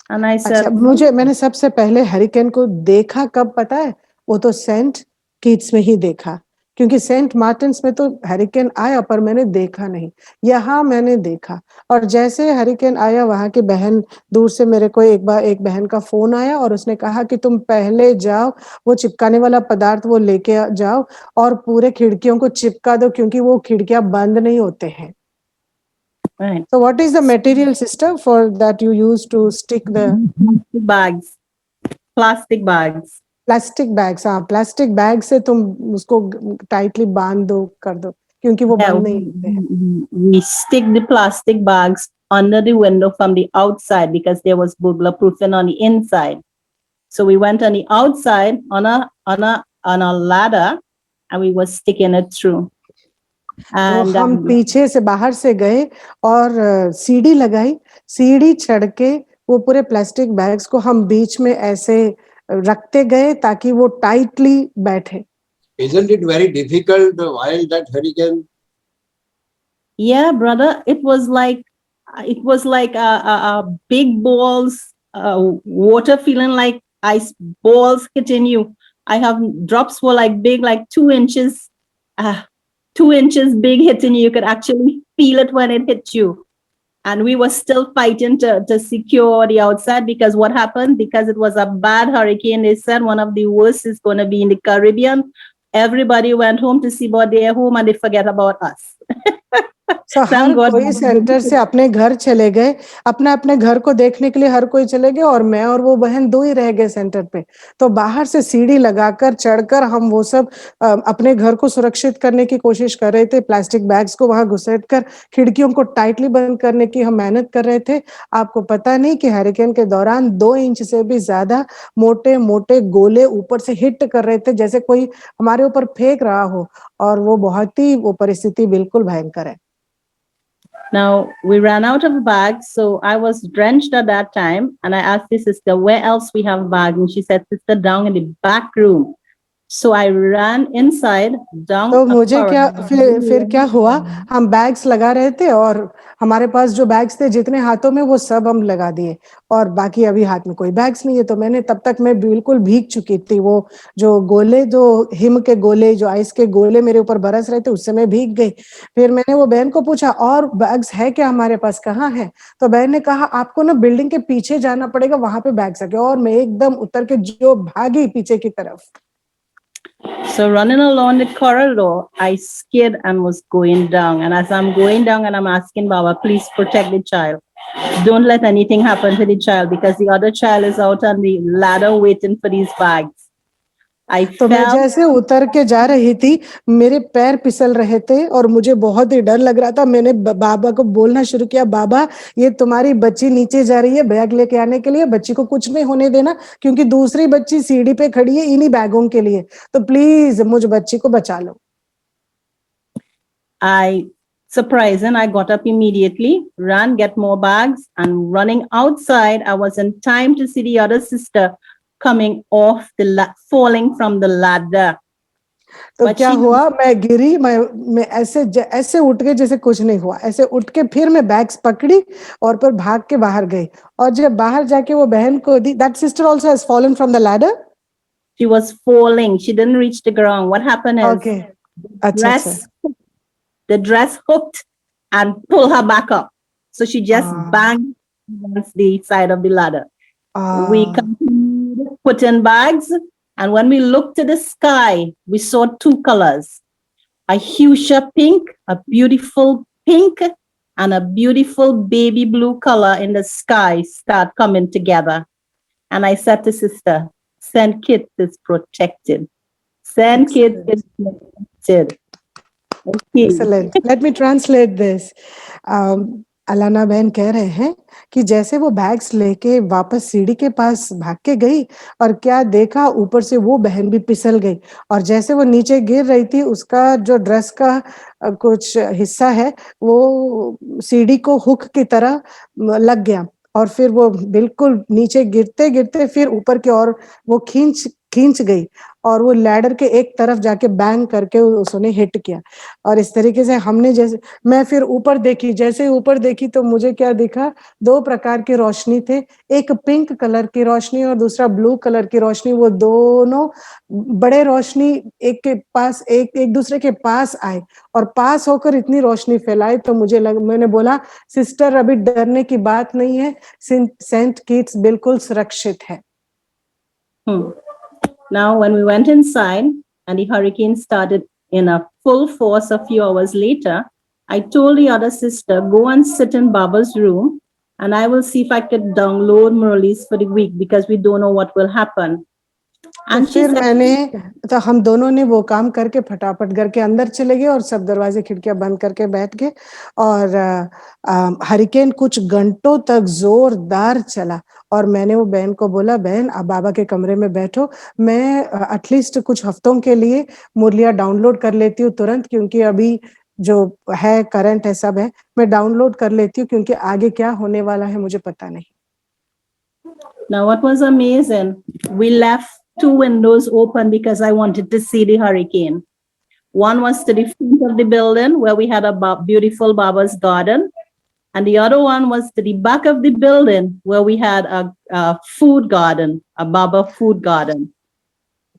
[SPEAKER 4] And I said,
[SPEAKER 5] अच्छा, मैंने सबसे पहले hurricane को देखा कब पता है? वो तो सेंट किट्स में ही देखा क्योंकि सेंट मार्टिन्स में तो हरिकेन आया पर मैंने देखा नहीं। यहाँ मैंने देखा और जैसे हरिकेन आया वहां की बहन दूर से मेरे को एक बहन का फोन आया और उसने कहा कि तुम पहले जाओ वो चिपकाने वाला पदार्थ वो लेके जाओ और पूरे खिड़कियों को चिपका दो क्योंकि वो खिड़कियां बंद नहीं होते हैं।
[SPEAKER 4] right.
[SPEAKER 5] So what is the material, sister, for that you use to stick the
[SPEAKER 4] bags, plastic bags.
[SPEAKER 5] Plastic bags? हाँ, प्लास्टिक बैग से तुम उसको टाइटली बांध दो, कर दो क्योंकि वो
[SPEAKER 4] Yeah,
[SPEAKER 5] बंद नहीं होते हैं।
[SPEAKER 4] we stick the plastic bags under the window from the outside because there was burglar proofing on the inside. So we went on the outside on a ladder and we were sticking it through.
[SPEAKER 5] तो
[SPEAKER 4] And
[SPEAKER 5] हम पीछे से बाहर से गए और सीढ़ी लगाई, सीढ़ी चढ़ के वो पूरे प्लास्टिक बैग्स को हम बीच में ऐसे रखते गए ताकि वो टाइटली बैठे।
[SPEAKER 3] Isn't it very difficult while that hurricane?
[SPEAKER 4] yeah, brother, it was like a big balls, water feeling like ice balls hitting you. I have drops were like big, like 2 inches, 2 inches big hitting you. You could actually feel it when it hit you. And we were still fighting to secure the outside because what happened, because it was a bad hurricane, they said one of the worst is going to be in the Caribbean. Everybody went home to see about their home and they forget about us.
[SPEAKER 5] So हर कोई centre से अपने घर चले गए, अपने अपने घर को देखने के लिए हर कोई चले गए और मैं और वो बहन 2 ही रह गए सेंटर पे। तो बाहर से सीढ़ी लगाकर चढ़कर हम वो सब अपने घर को सुरक्षित करने की कोशिश कर रहे थे। प्लास्टिक बैग्स को वहां घुसेड़कर खिड़कियों को टाइटली बंद करने की हम मेहनत कर रहे थे। आपको पता नहीं कि हरिकेन के दौरान 2 इंच से भी ज्यादा मोटे-मोटे गोले ऊपर से हिट कर रहे थे जैसे कोई हमारे ऊपर फेंक रहा हो और वो बहुत ही वो परिस्थिति बिल्कुल भयंकर है।
[SPEAKER 4] Now we ran out of bags, so I was drenched at that time. And I asked the sister, where else we have bags? And she said, sister, down in the back room. So I ran inside down.
[SPEAKER 5] तो मुझे क्या फिर क्या हुआ, हम bags लगा रहे थे और हमारे पास जो बैग्स थे जितने हाथों में वो सब हम लगा दिए और बाकी अभी हाथ में कोई बैग्स नहीं है। तो मैंने तब तक मैं बिल्कुल भीग चुकी थी, वो जो गोले, जो हिम के गोले, जो आइस के गोले मेरे ऊपर बरस रहे थे उससे मैं भीग गई। फिर मैंने वो बहन को पूछा और बैग्स है क्या हमारे पास, कहाँ है? तो बहन ने कहा आपको ना बिल्डिंग के पीछे जाना पड़ेगा, वहां पे बैग्स है। और मैं एकदम उतर के जो भागी पीछे की तरफ।
[SPEAKER 4] So running along the corridor, I scared and was going down. And as I'm going down and I'm asking Baba, please protect the child. Don't let anything happen to the child because the other child is out on the ladder waiting for these bags. I
[SPEAKER 5] तो मैं
[SPEAKER 4] felt
[SPEAKER 5] जैसे उतर के जा रही थी, मेरे पैर फिसल रहे थे और मुझे बहुत ही डर लग रहा था। मैंने बाबा को बोलना शुरू किया, बाबा ये तुम्हारी बच्ची नीचे जा रही है बैग लेके आने के लिए, बच्ची को कुछ नहीं होने देना, क्योंकि दूसरी बच्ची सीढ़ी पे खड़ी है इन्हीं बैगों के लिए, तो प्लीज मुझ बच्ची को बचा लो।
[SPEAKER 4] I surprised and I got up immediately, ran, get more bags, and running outside, I was in time to see the other sister coming off falling from the ladder.
[SPEAKER 5] तो
[SPEAKER 4] But
[SPEAKER 5] क्या
[SPEAKER 4] she
[SPEAKER 5] हुआ, मैं गिरी, मैं ऐसे उठ के जैसे कुछ नहीं हुआ, ऐसे उठ के फिर मैं बैग्स पकड़ी और फिर भाग के बाहर गई। और जब बाहर जाके वो बहन को दी, that sister also has fallen from the ladder.
[SPEAKER 4] she was falling. She didn't reach the ground. What happened is
[SPEAKER 5] okay, अच्छा अच्छा।
[SPEAKER 4] the dress hooked and pulled her back up. So she just banged against the side of the ladder. We continued, put in bags, and when we looked to the sky, we saw two colors, a fuchsia pink, a beautiful pink, and a beautiful baby blue color in the sky start coming together. And I said to sister, St. Kitts is protected. St. Kitts is protected. Okay.
[SPEAKER 5] Excellent. Let me translate this. Alana बहन कह रहे हैं कि जैसे वो bags लेके वापस सीढ़ी के पास भाग के गई और क्या देखा, ऊपर से वो बहन भी फिसल गई, और जैसे वो नीचे गिर रही थी उसका जो ड्रेस का कुछ हिस्सा है वो सीढ़ी को हुक की तरह लग गया, और फिर वो बिल्कुल नीचे गिरते गिरते फिर ऊपर की ओर वो खींच गई, और वो लैडर के एक तरफ जाके बैंग करके उसने हिट किया। और इस तरीके से हमने जैसे, मैं फिर ऊपर देखी, जैसे ऊपर देखी तो मुझे क्या दिखा, दो प्रकार की रोशनी थे, एक पिंक कलर की रोशनी और दूसरा ब्लू कलर की रोशनी। वो दोनों बड़े रोशनी एक के पास एक दूसरे के पास आए और पास होकर इतनी रोशनी फैलाई, तो मैंने बोला सिस्टर अभी डरने की बात नहीं है, सेंट किट्स बिल्कुल सुरक्षित है।
[SPEAKER 4] Now, when we went inside and the hurricane started in a full force a few hours later, I told the other sister, go and sit in Baba's room and I will see if I could download Murali's for the week because we don't know what will happen.
[SPEAKER 5] तो फिर तो हम दोनों ने वो काम करके फटाफट घर के अंदर चले गए और सब दरवाजे खिड़कियां बंद करके बैठ गए, और हरिकेन कुछ घंटों तक जोरदार चला, और मैंने वो बहन को बोला, बहन आप बाबा के कमरे में बैठो, मैं एटलीस्ट कुछ हफ्तों के लिए मुरलिया डाउनलोड कर लेती हूँ तुरंत, क्योंकि अभी जो है करंट है सब है, मैं डाउनलोड कर लेती हूँ, क्योंकि आगे क्या होने वाला है मुझे पता नहीं।
[SPEAKER 4] Now, what was amazing, we left 2 windows open because I wanted to see the hurricane. One was to the front of the building where we had a beautiful Baba's garden. And the other one was to the back of the building where we had a food garden, a Baba food garden.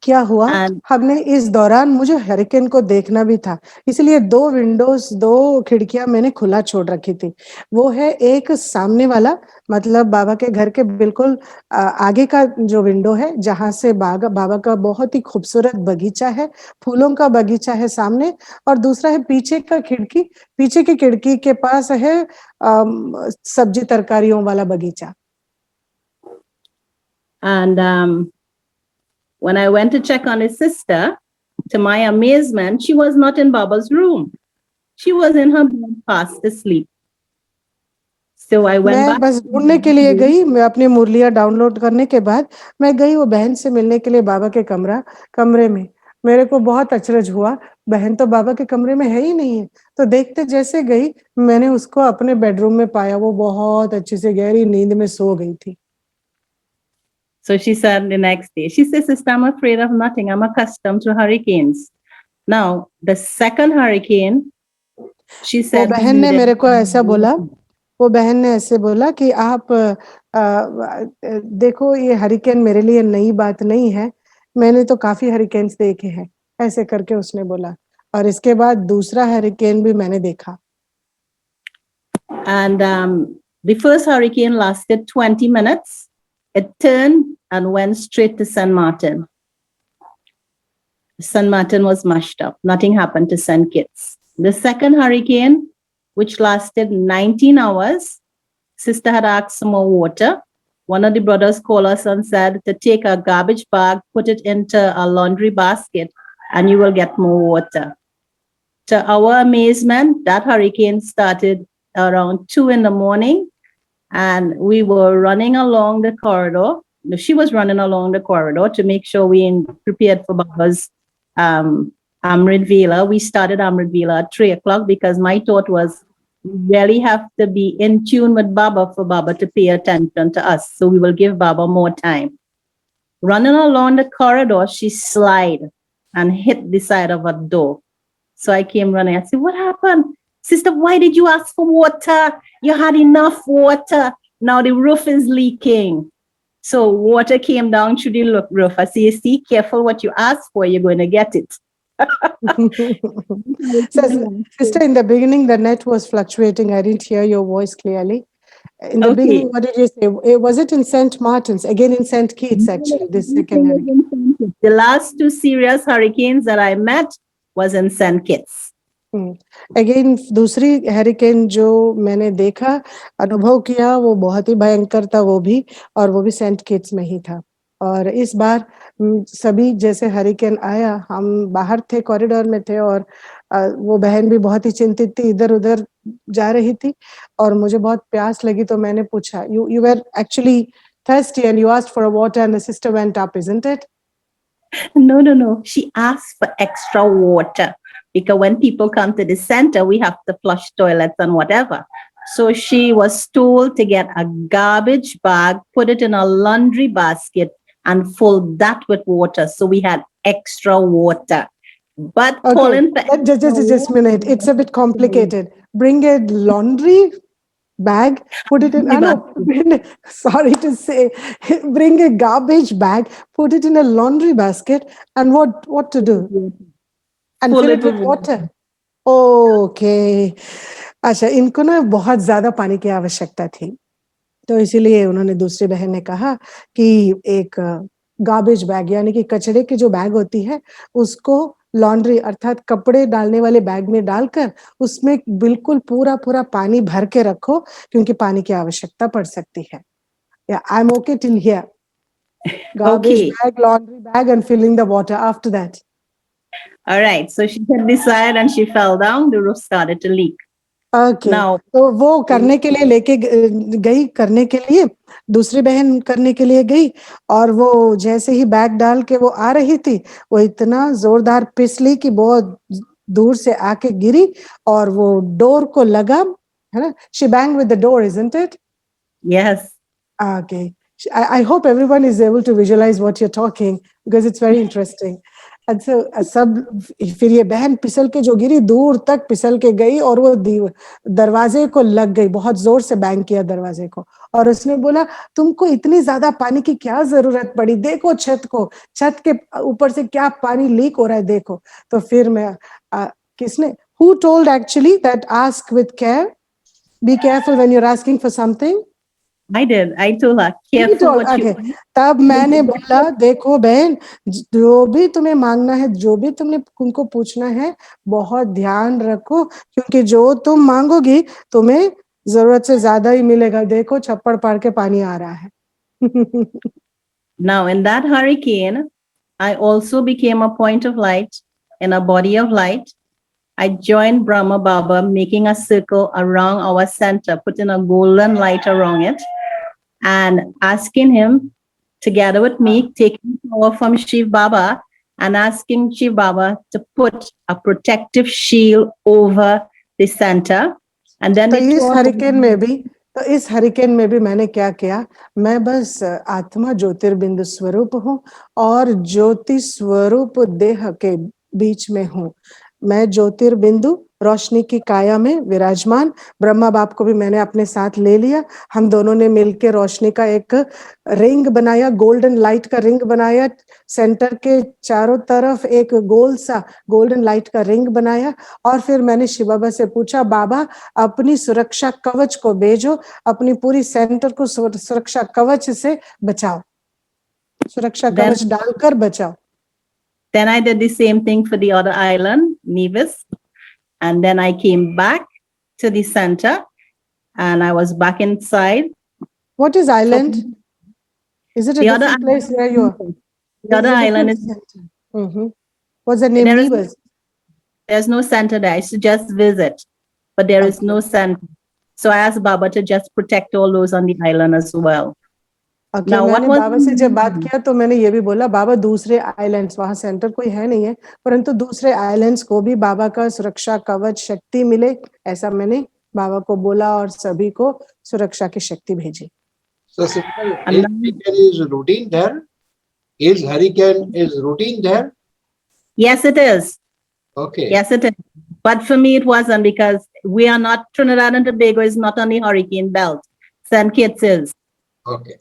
[SPEAKER 5] क्या हुआ, हमने इस दौरान, मुझे hurricane को देखना भी था, इसलिए 2 विंडोज 2 खिड़कियां मैंने खुला छोड़ रखी थी। वो है एक सामने वाला, मतलब बाबा के घर के बिल्कुल आगे का जो विंडो है, जहां से बाबा का बहुत ही खूबसूरत बगीचा है, फूलों का बगीचा है सामने, और दूसरा है पीछे का खिड़की, पीछे की खिड़की के पास है सब्जी तरकारियों वाला बगीचा।
[SPEAKER 4] And when I went to check on his sister, to my amazement, she was not in Baba's room. She was in her bed fast asleep. So I went back.
[SPEAKER 5] मैं बस ढूंढने के लिए गई, मैं अपनी मुरलियां डाउनलोड करने के बाद मैं गई वो बहन से मिलने के लिए बाबा के कमरे में। मेरे को बहुत अचरज हुआ, बहन तो बाबा के कमरे में है ही नहीं है। तो देखते जैसे गई, मैंने उसको अपने बेडरूम में पाया, वो बहुत अच्छी से गहरी नींद में सो गई थी।
[SPEAKER 4] So she said the next day, she says, sister, I'm afraid of nothing. I'm accustomed to hurricanes. Now, the second hurricane, she said,
[SPEAKER 5] वो बहन ने मेरे को ऐसा बोला, वो बहन ने ऐसे बोला कि आप देखो ये हरिकेन मेरे लिए नई बात नहीं है, मैंने तो काफी हरिकेन्स देखे हैं, ऐसे करके उसने बोला, और इसके बाद दूसरा हरिकेन भी मैंने देखा।
[SPEAKER 4] And the first hurricane lasted 20 minutes. It turned and went straight to San Martin. San Martin was mashed up. Nothing happened to St. Kitts. The second hurricane, which lasted 19 hours, sister had asked some more water. one of the brothers called us and said to take a garbage bag, put it into a laundry basket, and you will get more water. To our amazement, that hurricane started around 2 in the morning, and we were running along the corridor. She was running along the corridor to make sure we prepared for Baba's Amrit Vela. We started Amrit Vela at 3 o'clock because my thought was we really have to be in tune with Baba for Baba to pay attention to us. So we will give Baba more time. Running along the corridor, she slid and hit the side of a door. So I came running. I said, what happened? Sister, why did you ask for water? You had enough water. Now the roof is leaking. So water came down through the roof. I said, see, careful what you ask for, you're going to get it.
[SPEAKER 5] So, sister, in the beginning, the net was fluctuating. I didn't hear your voice clearly. In the
[SPEAKER 4] Okay.
[SPEAKER 5] beginning, what did you say? Was it in St. Martin's? Again in St. Kitts, actually, this second hurricane.
[SPEAKER 4] The last 2 serious hurricanes that I met was in St. Kitts.
[SPEAKER 5] Again दूसरी hurricane जो मैंने देखा अनुभव किया वो बहुत ही भयंकर था वो भी सेंट किट्स में ही था और इस बार सभी जैसे हरिकेन आया हम बाहर थे कॉरिडोर में थे और वो बहन भी बहुत ही चिंतित थी इधर उधर जा रही थी और मुझे बहुत प्यास लगी तो मैंने पूछा you were actually thirsty and you asked for a water and the sister went up, isn't it?
[SPEAKER 4] No. She asked for extra water because when people come to the center, we have to flush toilets and whatever. So she was told to get a garbage bag, put it in a laundry basket, and fill that with water. So we had extra water. But
[SPEAKER 5] okay.
[SPEAKER 4] calling for
[SPEAKER 5] just a minute. It's a bit complicated. Bring a laundry bag, put it in, sorry to say, bring a garbage bag, put it in a laundry basket, and what to do? And fill it with water. Okay. अच्छा इनको ना बहुत ज्यादा पानी की आवश्यकता थी तो इसीलिए उन्होंने दूसरी बहन ने कहा कि एक गार्बेज बैग यानी कि कचरे की जो बैग होती है उसको लॉन्ड्री अर्थात कपड़े डालने वाले बैग में डालकर उसमें बिल्कुल पूरा पानी भर के रखो क्योंकि पानी की आवश्यकता पड़ सकती है I am okay till here garbage bag laundry bag and filling the water after that
[SPEAKER 4] all right so she hit the side and she fell down the roof started to leak
[SPEAKER 5] okay
[SPEAKER 4] now
[SPEAKER 5] तो वो करने के लिए लेके गई करने के लिए दूसरी बहन करने के लिए गई और वो जैसे ही बैग डाल के वो आ रही थी वो इतना जोरदार पिसली कि बहुत दूर से आके गिरी और वो डोर को लगा है ना she banged with the door isn't it
[SPEAKER 4] yes
[SPEAKER 5] okay I hope everyone is able to visualize what you're talking because it's very interesting अच्छा सब फिर ये बहन पिसल के जो गिरी दूर तक पिसल के गई और वो दरवाजे को लग गई बहुत जोर से बैंग किया दरवाजे को और उसने बोला तुमको इतनी ज्यादा पानी की क्या जरूरत पड़ी देखो छत के ऊपर से क्या पानी लीक हो रहा है देखो तो फिर मैं किसने who told actually that ask with care be careful when you're asking for something
[SPEAKER 4] I did. I told her, careful what you
[SPEAKER 5] want. तब मैंने बोला देखो बहन जो भी तुम्हें मांगना है जो भी तुमने उनको पूछना है बहुत ध्यान रखो क्योंकि जो तुम मांगोगी तुम्हें जरूरत से ज्यादा ही मिलेगा देखो छप्पड़ पाड़ के पानी आ रहा है
[SPEAKER 4] Now in that hurricane I also became a point of light in a body of light. I joined Brahma Baba making a circle around our center, putting a golden light around it and asking him together with me, taking power from Shiv Baba and asking Shiv Baba to put a protective shield over the center. And then
[SPEAKER 5] तो इस hurricane में भी मैंने क्या किया मैं बस आत्मा ज्योतिर्बिंदु स्वरूप हूँ और ज्योति स्वरूप देह के बीच में हूँ मैं ज्योतिर्बिंदु रोशनी की काया में विराजमान ब्रह्मा बाप को भी मैंने अपने साथ ले लिया हम दोनों ने मिलकर रोशनी का एक रिंग बनाया गोल्डन लाइट का रिंग बनाया सेंटर के चारों तरफ एक गोल सा गोल्डन लाइट का रिंग बनाया और फिर मैंने शिव बाबा से पूछा बाबा अपनी सुरक्षा कवच को भेजो अपनी पूरी सेंटर को सुरक्षा कवच से बचाओ सुरक्षा कवच डालकर बचाओ
[SPEAKER 4] Then I did the same thing for the other island, Nevis. And then I came back to the center and I was back inside.
[SPEAKER 5] What is island? Is it a
[SPEAKER 4] The other
[SPEAKER 5] different place where you are?
[SPEAKER 4] the other
[SPEAKER 5] Is a
[SPEAKER 4] island
[SPEAKER 5] different
[SPEAKER 4] is
[SPEAKER 5] center. What's the name?
[SPEAKER 4] there is
[SPEAKER 5] Nevis.
[SPEAKER 4] there's no center there. I used to just visit, but there is no
[SPEAKER 5] Okay.
[SPEAKER 4] center. So I asked Baba to just protect all those on the island as well.
[SPEAKER 5] Okay
[SPEAKER 4] Now, what
[SPEAKER 5] मैंने
[SPEAKER 4] was
[SPEAKER 5] बाबा से जब बात किया तो मैंने ये भी बोला बाबा दूसरे आइलैंड्स वहाँ सेंटर कोई है नहीं है परंतु दूसरे आइलैंड्स को भी बाबा का सुरक्षा कवच शक्ति मिले ऐसा मैंने बाबा को बोला और सभी को सुरक्षा की शक्ति भेजी
[SPEAKER 3] So simple.
[SPEAKER 4] and
[SPEAKER 3] Hurricane is routine there. Is hurricane is routine there?
[SPEAKER 4] yes, it is.
[SPEAKER 3] Okay.
[SPEAKER 4] Yes, it is. But for me, it wasn't because we are not Trinidad and Tobago is not on the hurricane belt. St. Kitts is.
[SPEAKER 3] Okay.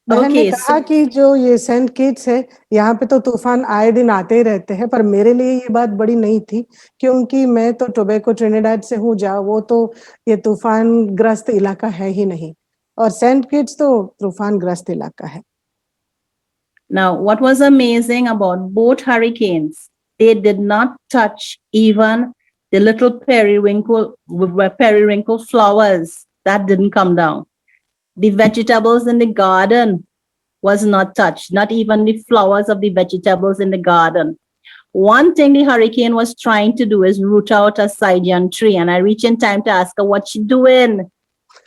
[SPEAKER 5] बहन ने
[SPEAKER 4] Okay,
[SPEAKER 5] कहा
[SPEAKER 4] so
[SPEAKER 5] कि जो ये Saint Kitts है यहाँ पे तो तूफान आए दिन आते ही रहते हैं पर मेरे लिए ये बात बड़ी नहीं थी क्योंकि मैं तो टोबैको ट्रिनिडाड से हूँ जा वो तो ये तूफान ग्रस्त इलाका है ही नहीं और सेंट किट्स तो तूफान ग्रस्त इलाका है
[SPEAKER 4] now what was amazing about both hurricanes, they did not touch even the little periwinkle flowers that didn't come down. The vegetables in the garden was not touched, not even the flowers of the vegetables in the garden. One thing the hurricane was trying to do is root out a Sidian tree. And I reached in time to ask her what she doing.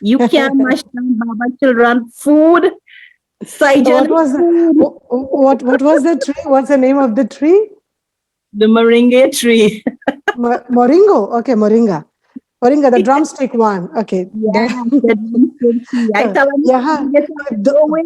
[SPEAKER 4] You can't mash down Baba children food. Sidian
[SPEAKER 5] what was the tree? What's the name of the tree?
[SPEAKER 4] The moringa tree.
[SPEAKER 5] Moringo. Okay, moringa. Moringa, the drumstick one. Okay.
[SPEAKER 4] Yeah, the drumstick tree. I tell her,
[SPEAKER 5] यहाँ
[SPEAKER 4] go away.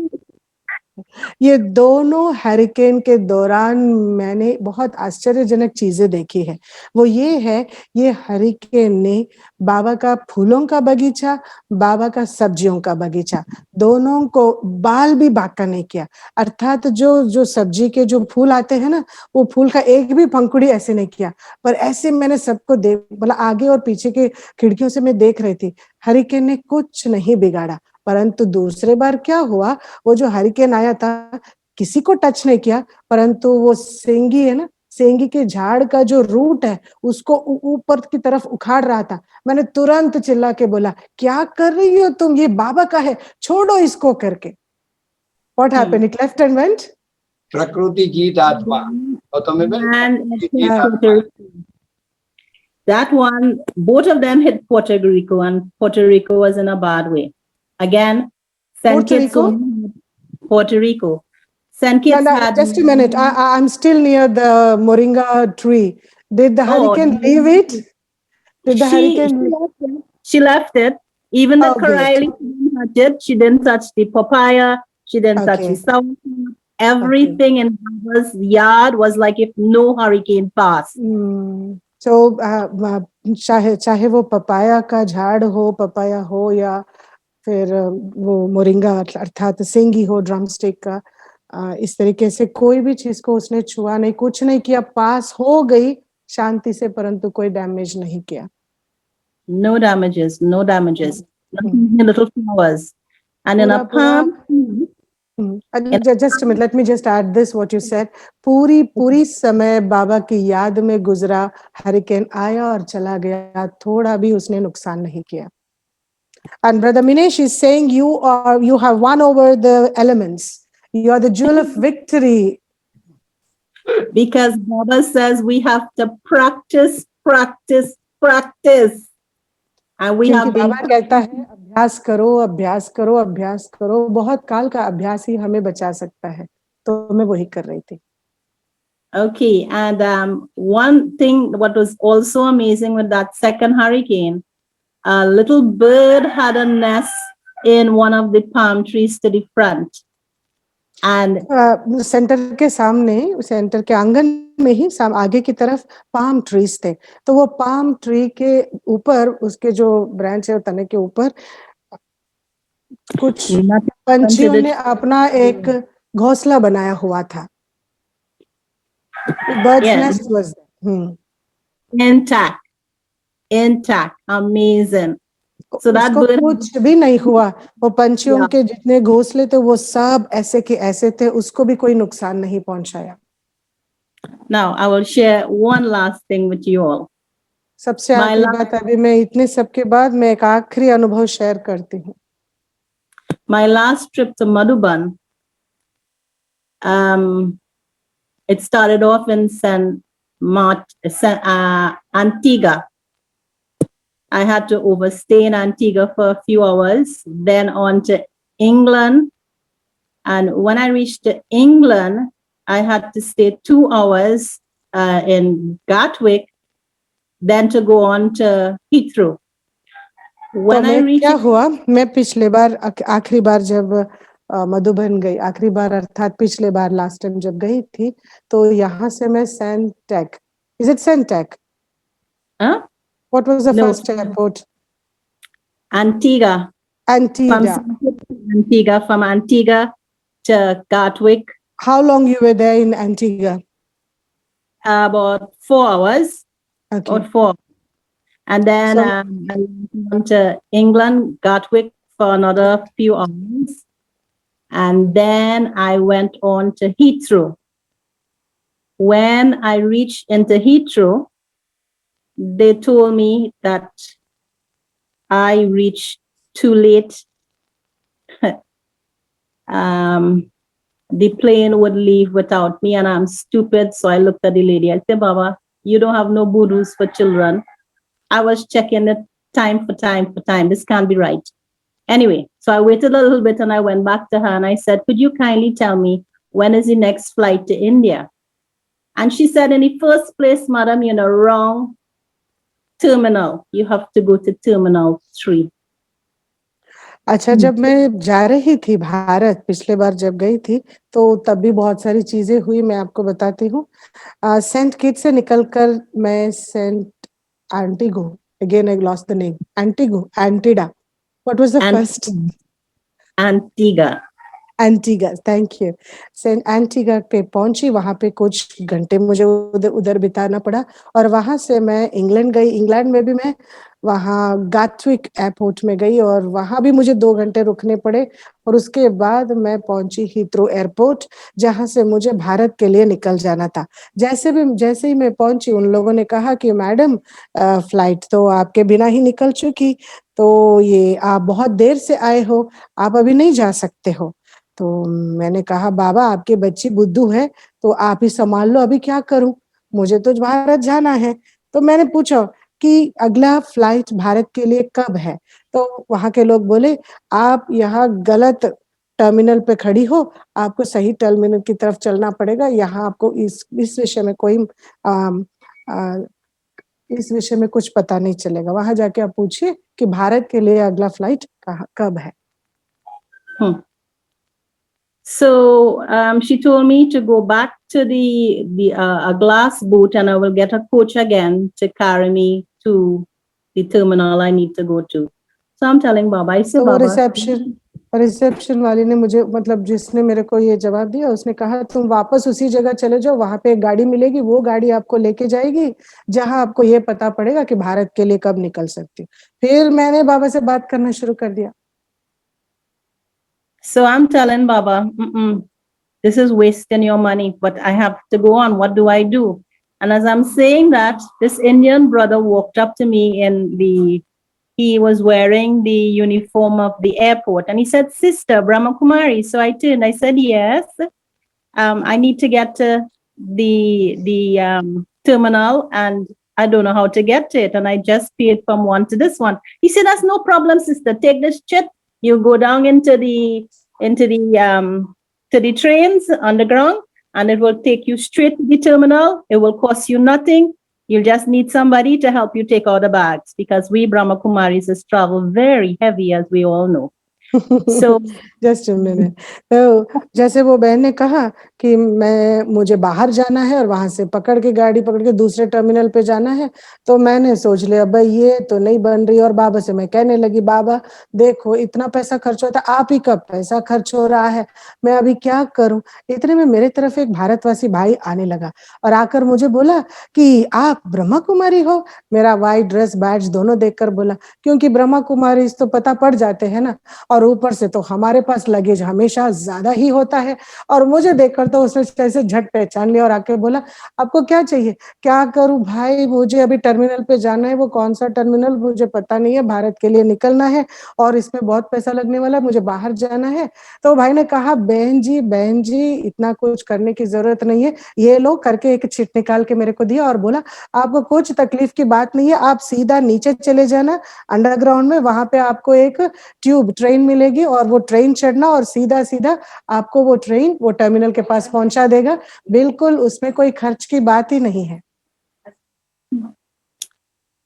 [SPEAKER 5] ये दोनों hurricane के दौरान मैंने बहुत आश्चर्यजनक चीजें देखी है वो ये है ये हरिकेन ने बाबा का फूलों का बगीचा बाबा का सब्जियों का बगीचा दोनों को बाल भी बाका नहीं किया अर्थात जो जो सब्जी के जो फूल आते हैं ना वो फूल का एक भी पंखुड़ी ऐसे नहीं किया पर ऐसे मैंने सबको देख बोला आगे और पीछे के खिड़कियों से मैं देख रही थी हरिकेन ने कुछ नहीं बिगाड़ा परंतु दूसरे बार क्या हुआ वो जो हरिकेन आया था किसी को टच नहीं किया परंतु वो सेंगी है ना सेंगी के झाड़ का जो रूट है उसको ऊपर की तरफ उखाड़ रहा था मैंने तुरंत चिल्ला के बोला क्या कर रही हो तुम ये बाबा का है छोड़ो इसको करके what happened it left and went
[SPEAKER 3] प्रकृति जीत आत्मा
[SPEAKER 4] That one, both of them hit Puerto Rico, and Puerto Rico was in a bad way. Again, Puerto Rico. St. Kitts had...
[SPEAKER 5] Just a minute. I'm still near the moringa tree. Did the hurricane leave it? Did the hurricane?
[SPEAKER 4] She left it. Even the Karaili, she didn't touch the papaya. She didn't touch the sour. Everything in Baba's yard was like if no hurricane passed.
[SPEAKER 5] So चाहे वो papaya का झाड़ हो papaya हो या फिर वो moringa अर्थात सेंगी हो ड्रमस्टिक का इस तरीके से कोई भी चीज को उसने छुआ नहीं कुछ नहीं किया पास हो गई शांति से परंतु कोई डैमेज नहीं किया
[SPEAKER 4] No damages. Nothing, little flowers. And in a palm
[SPEAKER 5] just a minute, let me just add this what you said पूरी समय बाबा की याद में गुजरा हरिकेन आया और चला गया थोड़ा भी उसने नुकसान नहीं किया and brother Minesh is saying you have won over the elements you are the jewel of victory
[SPEAKER 4] because Baba says we have to practice and we have
[SPEAKER 5] बाबा कहता है अभ्यास करो बहुत काल का अभ्यास ही हमें बचा सकता है तो मैं वही कर रही थी
[SPEAKER 4] Okay, and one thing what was also amazing with that second hurricane, a little bird had a nest in one of the palm trees to the front. And
[SPEAKER 5] centre के सामने सेंटर के आंगन में ही आगे की तरफ पाम ट्रीज थे तो वो पाम ट्री के ऊपर उसके जो ब्रांच है तने के ऊपर कुछ पंछियों ने अपना एक घोंसला बनाया हुआ था bird's nest was
[SPEAKER 4] intact amazing so that bird
[SPEAKER 5] कुछ भी नहीं हुआ वो पंछियों के जितने घोंसले थे वो सब ऐसे के ऐसे थे उसको भी कोई नुकसान नहीं पहुंचाया
[SPEAKER 4] Now I will share one last thing with you all.
[SPEAKER 5] सबसे आखिरी बात अभी मैं इतने सब के बाद मैं एक आखिरी अनुभव शेयर करती हूँ
[SPEAKER 4] My last trip to Madhuban It started off in Antigua. I had to overstay in Antigua for a few hours, then on to England. And when I reached England, I had to stay 2 hours in Gatwick, then to go on to Heathrow.
[SPEAKER 5] तो
[SPEAKER 4] When I
[SPEAKER 5] मैं
[SPEAKER 4] reached,
[SPEAKER 5] क्या हुआ, मैं पिछले बार आखिरी बार जब मधुबन गई, आखिरी बार अर्थात पिछले बार लास्ट टाइम जब गई थी, तो यहाँ से मैं सेंटेक, इज इट सेंटेक,
[SPEAKER 4] huh?
[SPEAKER 5] What was the
[SPEAKER 4] No,
[SPEAKER 5] first airport?
[SPEAKER 4] Antigua. From
[SPEAKER 5] Antigua.
[SPEAKER 4] Antigua, from Antigua to Gatwick,
[SPEAKER 5] How long you were there in Antigua?
[SPEAKER 4] about 4 hours
[SPEAKER 5] Okay.
[SPEAKER 4] or 4. And then
[SPEAKER 5] So
[SPEAKER 4] I went to England, Gatwick for another few hours. And then I went on to Heathrow. When I reached into Heathrow, they told me that I reached too late. The plane would leave without me, and I'm stupid. So I looked at the lady. I said, Baba, you don't have no boodoos for children. I was checking it time for time for time. This can't be right. Anyway, so I waited a little bit and I went back to her and I said, could you kindly tell me when is the next flight to India? And she said, in the first place, madam, you're in the wrong terminal. You have to go to Terminal 3.
[SPEAKER 5] अच्छा, जब मैं जा रही थी भारत पिछले बार जब गई थी, तो तब भी बहुत सारी चीजें हुई, मैं आपको बताती हूँ। सेंट किट से निकलकर मैं saint Antigua, again I lost the name, Antigua, एंटिडा, what was the first?
[SPEAKER 4] Antigua.
[SPEAKER 5] Antigua, thank you. Saint Antigua पे पहुंची, वहां पे कुछ घंटे मुझे उधर बिताना पड़ा और वहां से मैं इंग्लैंड गई। इंग्लैंड में भी मैं वहां गाटविक एयरपोर्ट में गई और वहां भी मुझे 2 घंटे रुकने पड़े और उसके बाद मैं पहुंची हीथ्रो एयरपोर्ट, जहां से मुझे भारत के लिए निकल जाना था। जैसे ही मैं पहुंची, उन लोगों ने कहा कि मैडम फ्लाइट तो आपके बिना ही निकल चुकी, तो ये आप बहुत देर से आए हो, आप अभी नहीं जा सकते हो। तो मैंने कहा, बाबा आपके बच्ची बुद्धू है, तो आप ही संभाल लो, अभी क्या करूं, मुझे तो भारत जाना है। तो मैंने पूछा कि अगला फ्लाइट भारत के लिए कब है? तो वहां के लोग बोले, आप यहाँ गलत टर्मिनल पे खड़ी हो, आपको सही टर्मिनल की तरफ चलना पड़ेगा, यहाँ आपको इस विषय में कोई इस विषय में कुछ पता नहीं चलेगा, वहां जाके आप पूछिए कि भारत के लिए अगला फ्लाइट कब है।
[SPEAKER 4] So she told me to go back to the a glass boat and I will get a coach again to carry me to the terminal I need to go to. So I'm telling Baba, I said,
[SPEAKER 5] तो
[SPEAKER 4] Baba,
[SPEAKER 5] reception वाली ने मुझे, मतलब जिसने मेरे को ये जवाब दिया, उसने कहा तुम वापस उसी जगह चले जाओ, वहां पे एक गाड़ी मिलेगी, वो गाड़ी आपको लेके जाएगी जहां आपको ये पता पड़ेगा कि भारत के लिए कब निकल सकती। फिर मैंने बाबा से बात करना शुरू कर दिया।
[SPEAKER 4] So I'm telling Baba, this is wasting your money, but I have to go on. What do I do? And as I'm saying that, this Indian brother walked up to me he was wearing the uniform of the airport and he said, Sister Brahma Kumari. So I turned, I said, yes, I need to get to the terminal and I don't know how to get to it. And I just paid from one to this one. He said, that's no problem, sister. Take this chip. You go down into the trains underground and it will take you straight to the terminal. It will cost you nothing. You'll just need somebody to help you take out the bags because we Brahma Kumaris has traveled very heavy, as we all know. So
[SPEAKER 5] just minute. तो जैसे वो बहन ने कहा कि मुझे बाहर जाना है और वहां से गाड़ी पकड़ के दूसरे टर्मिनल पे जाना है, तो मैंने सोच लिया भाई ये तो नहीं बन रही और बाबा से मैं कहने लगी, बाबा देखो इतना पैसा खर्च होता, आप ही का पैसा खर्च हो रहा है, मैं अभी क्या करूं। इतने में मेरे तरफ एक भारतवासी भाई आने लगा और आकर मुझे बोला कि आप ब्रह्मा कुमारी हो। मेरा व्हाइट ड्रेस बैज दोनों देखकर बोला, क्योंकि ब्रह्मा कुमारी तो पता पड़ जाते हैं ना, और ऊपर से तो हमारे पास लगेज हमेशा ज्यादा ही होता है। और मुझे देखकर तो उसने कैसे झट पहचान लिया और आके बोला, आपको क्या चाहिए? क्या करूं भाई, मुझे अभी टर्मिनल पे जाना है, वो कौन सा टर्मिनल मुझे पता नहीं है, भारत के लिए निकलना है और इसमें बहुत पैसा लगने वाला है, मुझे बाहर जाना है। तो भाई ने कहा, बहन जी इतना कुछ करने की जरूरत नहीं है, ये लो, करके एक चिट निकाल के मेरे को दिया और बोला, आपको कुछ तकलीफ की बात नहीं है, आप सीधा नीचे चले जाना अंडरग्राउंड में, वहां पे आपको एक ट्यूब ट्रेन मिलेगी और वो ट्रेन चढ़ना और सीधा सीधा आपको वो ट्रेन वो टर्मिनल के पास पहुंचा देगा। बिल्कुल उसमें कोई खर्च की बात ही नहीं है।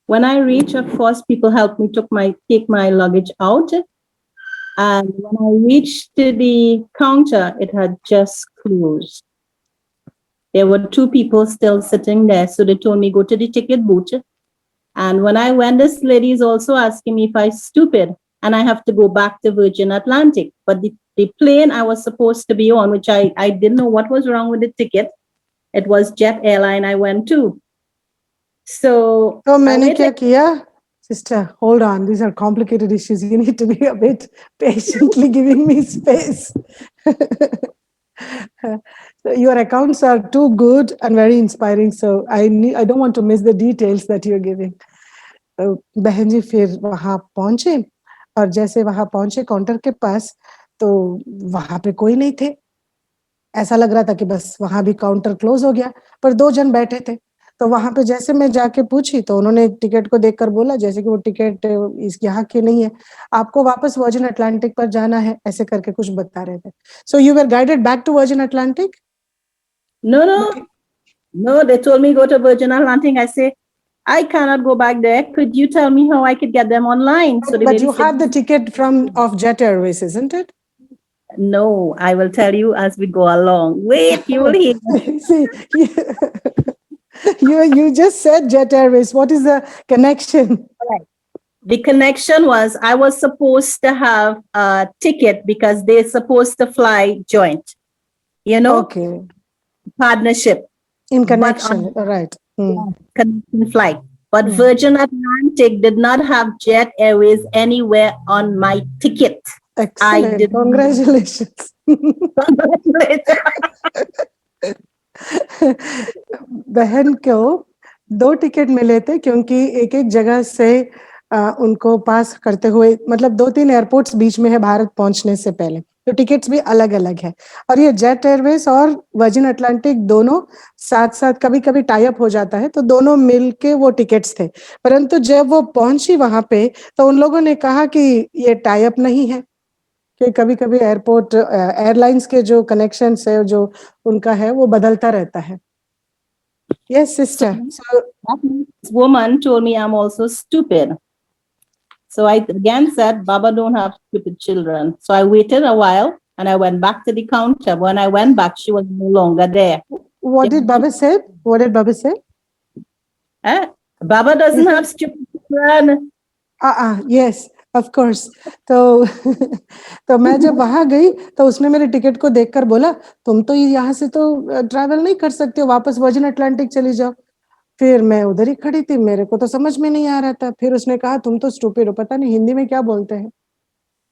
[SPEAKER 4] When I reached, of course, people helped me take my luggage out. And when I reached the counter, it had just closed. There were two people still sitting there. So they told me, go to the ticket booth. And when I went, this lady is also asking me if I'm stupid and I have to go back to Virgin Atlantic. But the plane I was supposed to be on, which I didn't know what was wrong with the ticket. It was Jet Airline I went to. So
[SPEAKER 5] मैंने क्या किया? Sister, hold on. These are complicated issues. You need to be a bit patiently giving me space. Your accounts are too good and very inspiring. So I don't want to miss the details that you're giving. बहन जी फिर वहां पहुंचे और जैसे वहां पहुंचे counter के पास तो वहां पे कोई नहीं थे। ऐसा लग रहा था कि बस वहां भी काउंटर क्लोज हो गया, पर 2 जन बैठे थे। तो वहां पे जैसे मैं जाके पूछी तो उन्होंने टिकट को देखकर बोला जैसे कि वो टिकट इस यहाँ की नहीं है, आपको वापस वर्जिन अटलांटिक पर जाना है, ऐसे करके कुछ बता रहे थे। So you were guided back to Virgin Atlantic?
[SPEAKER 4] No, they told me go to Virgin Atlantic. I say, I cannot go back there. Could you tell me how I could get them online? So the
[SPEAKER 5] But
[SPEAKER 4] lady
[SPEAKER 5] you
[SPEAKER 4] said,
[SPEAKER 5] have the ticket of Jet Airways, isn't it?
[SPEAKER 4] no, I will tell you as we go along. Wait, you will hear.
[SPEAKER 5] See, you just said Jet Airways. What is the connection?
[SPEAKER 4] The connection was I was supposed to have a ticket because they're supposed to fly joint,
[SPEAKER 5] Okay.
[SPEAKER 4] partnership.
[SPEAKER 5] In connection, right.
[SPEAKER 4] Connection flight. But Virgin Atlantic did not have Jet Airways anywhere on my ticket.
[SPEAKER 5] Excellent. Congratulations. बहन को 2 ticket मिले थे क्योंकि एक एक जगह से उनको पास करते हुए, मतलब 2-3 एयरपोर्ट्स बीच में है भारत पहुंचने से पहले, तो टिकट्स भी अलग अलग है। और ये जेट एयरवेज और वर्जिन अटलांटिक दोनों साथ साथ कभी कभी टाई अप हो जाता है, तो दोनों मिलके वो टिकट्स थे। परंतु जब वो पहुंची वहां पे तो उन लोगों ने कहा कि ये टाई अप नहीं है, कि कभी कभी एयरपोर्ट एयरलाइंस के जो कनेक्शन है जो उनका है वो बदलता रहता है। Yes, sister. So
[SPEAKER 4] that woman told me I'm also stupid. So I again said, Baba don't have stupid children. So I waited a while and I went back to the counter. When I went back, she was no longer there.
[SPEAKER 5] what did Baba say? What did Baba say?
[SPEAKER 4] Baba doesn't have stupid children.
[SPEAKER 5] Yes, of course. तो तो मैं जब वहां गई तो उसने मेरे ticket को देखकर बोला, तुम तो यहाँ से तो ट्रैवल नहीं कर सकते हो, वापस वर्जिन अटलांटिक चली जाओ। फिर मैं उधर ही खड़ी थी, मेरे को तो समझ में नहीं आ रहा था। फिर उसने कहा, तुम तो स्टूपिड हो, पता नहीं हिंदी में क्या बोलते हैं,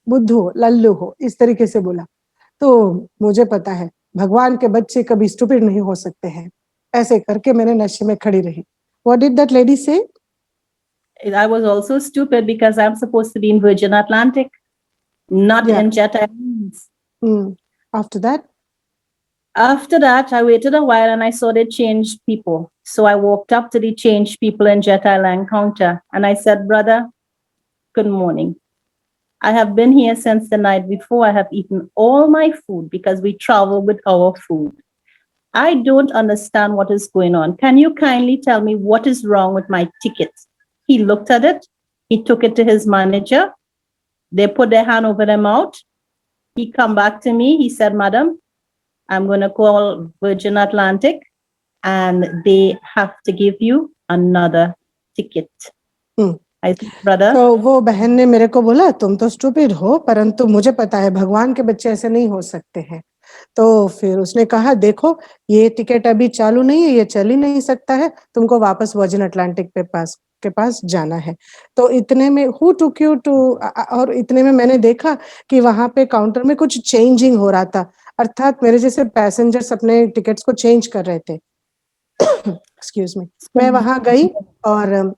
[SPEAKER 5] बुद्धू हो, लल्लू हो, इस तरीके से बोला। तो मुझे पता है भगवान के बच्चे कभी स्टूपिड नहीं हो सकते हैं। ऐसे करके मैंने नशे में खड़ी रही। What did that lady say?
[SPEAKER 4] I was also stupid because I'm supposed to be in Virgin Atlantic, not in Jet Airways.
[SPEAKER 5] After that?
[SPEAKER 4] After that, I waited a while and I saw they changed people. So I walked up to the changed people in Jet Airline counter and I said, brother, good morning. I have been here since the night before. I have eaten all my food because we travel with our food. I don't understand what is going on. Can you kindly tell me what is wrong with my ticket? He looked at it. He took it to his manager. They put their hand over their mouth. He come back to me. He said, madam, I'm going to call Virgin Atlantic and they have to give you another ticket. I said, brother.
[SPEAKER 5] तो वो बहन ने मेरे को बोला, तुम तो stupid हो, परंतु मुझे पता है भगवान के बच्चे ऐसे नहीं हो सकते हैं। तो फिर उसने कहा, देखो ये टिकट अभी चालू नहीं है, ये चल ही नहीं सकता है, तुमको वापस वर्जिन अटलांटिक पे पास के पास जाना है। तो इतने में हु टुक यू टू और इतने में मैंने देखा कि वहां पे काउंटर में कुछ चेंजिंग हो रहा था, अर्थात मेरे जैसे पैसेंजर्स अपने टिकट्स को चेंज कर रहे थे। Excuse me. मैं वहां गई और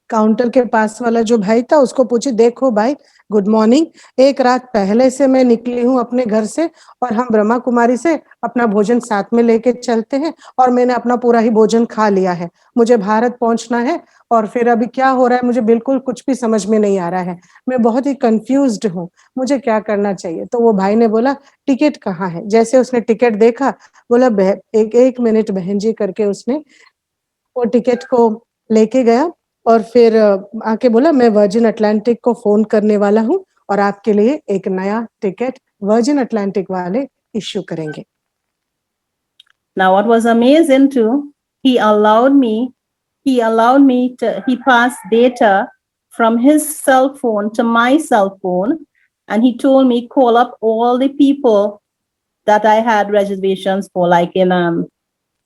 [SPEAKER 5] काउंटर के पास वाला जो भाई था उसको पूछी, देखो भाई गुड मॉर्निंग, एक रात पहले से मैं निकली हूँ अपने घर से और हम ब्रह्मा कुमारी से अपना भोजन साथ में लेके चलते हैं और मैंने अपना पूरा ही भोजन खा लिया है, मुझे भारत पहुंचना है और फिर अभी क्या हो रहा है मुझे बिल्कुल कुछ भी समझ में नहीं आ रहा है, मैं बहुत ही कंफ्यूज्ड हूँ, मुझे क्या करना चाहिए। तो वो भाई ने बोला टिकट कहाँ है। जैसे उसने टिकट देखा, बोला एक मिनट बहन जी करके उसने वो टिकट को लेके गया और फिर आके बोला मैं वर्जिन अटलांटिक को फोन करने वाला हूँ और आपके लिए एक नया टिकट वर्जिन अटलांटिक वाले इश्यू करेंगे।
[SPEAKER 4] Now, what was amazing too, he passed data from his cell phone to my cell phone, and he told me call up all the people that I had reservations for, like in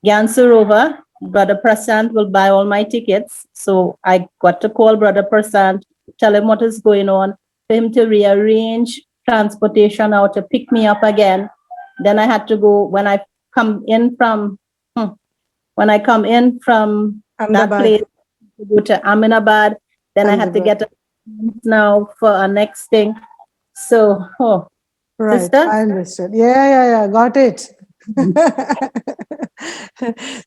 [SPEAKER 4] Ganserova. Brother Prasant will buy all my tickets. So I got to call Brother Prasant, tell him what is going on, for him to rearrange transportation out to pick me up again. Then I had to go come in from when I come in from that
[SPEAKER 5] Ahmedabad.
[SPEAKER 4] place to go to Aminabad. Then I had to get a now for a next thing. So,
[SPEAKER 5] Right,
[SPEAKER 4] sister,
[SPEAKER 5] I understood. Yeah, got it.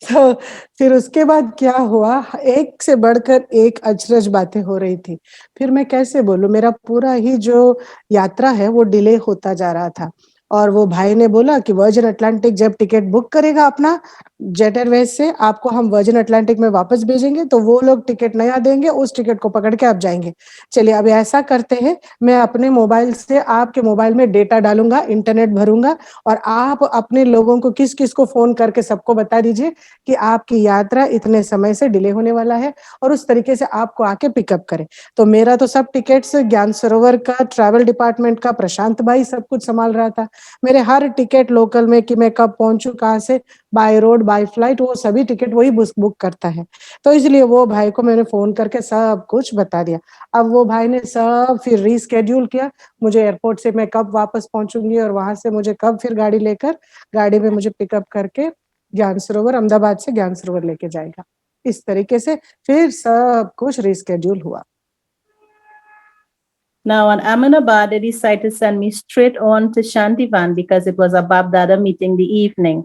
[SPEAKER 5] तो फिर उसके बाद क्या हुआ, एक से बढ़कर एक अचरज बातें हो रही थी। फिर मैं कैसे बोलूं, मेरा पूरा ही जो यात्रा है वो डिले होता जा रहा था और वो भाई ने बोला कि वर्जिन अटलांटिक जब टिकट बुक करेगा अपना जेट एयरवेज से, आपको हम वर्जिन अटलांटिक में वापस भेजेंगे, तो वो लोग टिकट नया देंगे, उस टिकट को पकड़ के आप जाएंगे। चलिए अब ऐसा करते हैं, मैं अपने मोबाइल से आपके मोबाइल में डेटा डालूंगा, इंटरनेट भरूंगा और आप अपने लोगों को किस किस को फोन करके सबको बता दीजिए कि आपकी यात्रा इतने समय से डिले होने वाला है और उस तरीके से आपको आके पिकअप करे। तो मेरा तो सब टिकट्स ज्ञान सरोवर का ट्रैवल डिपार्टमेंट का प्रशांत भाई सब कुछ संभाल रहा था। मेरे हर टिकट लोकल में कि मैं कब पहुंचू, कहाँ से, बाय रोड बाय फ्लाइट, वो सभी टिकट वही बुक करता है। तो इसलिए वो भाई को मैंने फोन करके सब कुछ बता दिया। अब वो भाई ने सब फिर रीस्केड्यूल किया, मुझे एयरपोर्ट से मैं कब वापस पहुंचूंगी और वहां से मुझे कब फिर गाड़ी लेकर गाड़ी में मुझे पिकअप करके ज्ञान सरोवर, अहमदाबाद से ज्ञान सरोवर लेके जाएगा। इस तरीके से फिर सब कुछ रीस्केड्यूल हुआ।
[SPEAKER 4] now on Aminabad, they decided to send me straight on to Shantivan because it was a Babdada meeting the evening.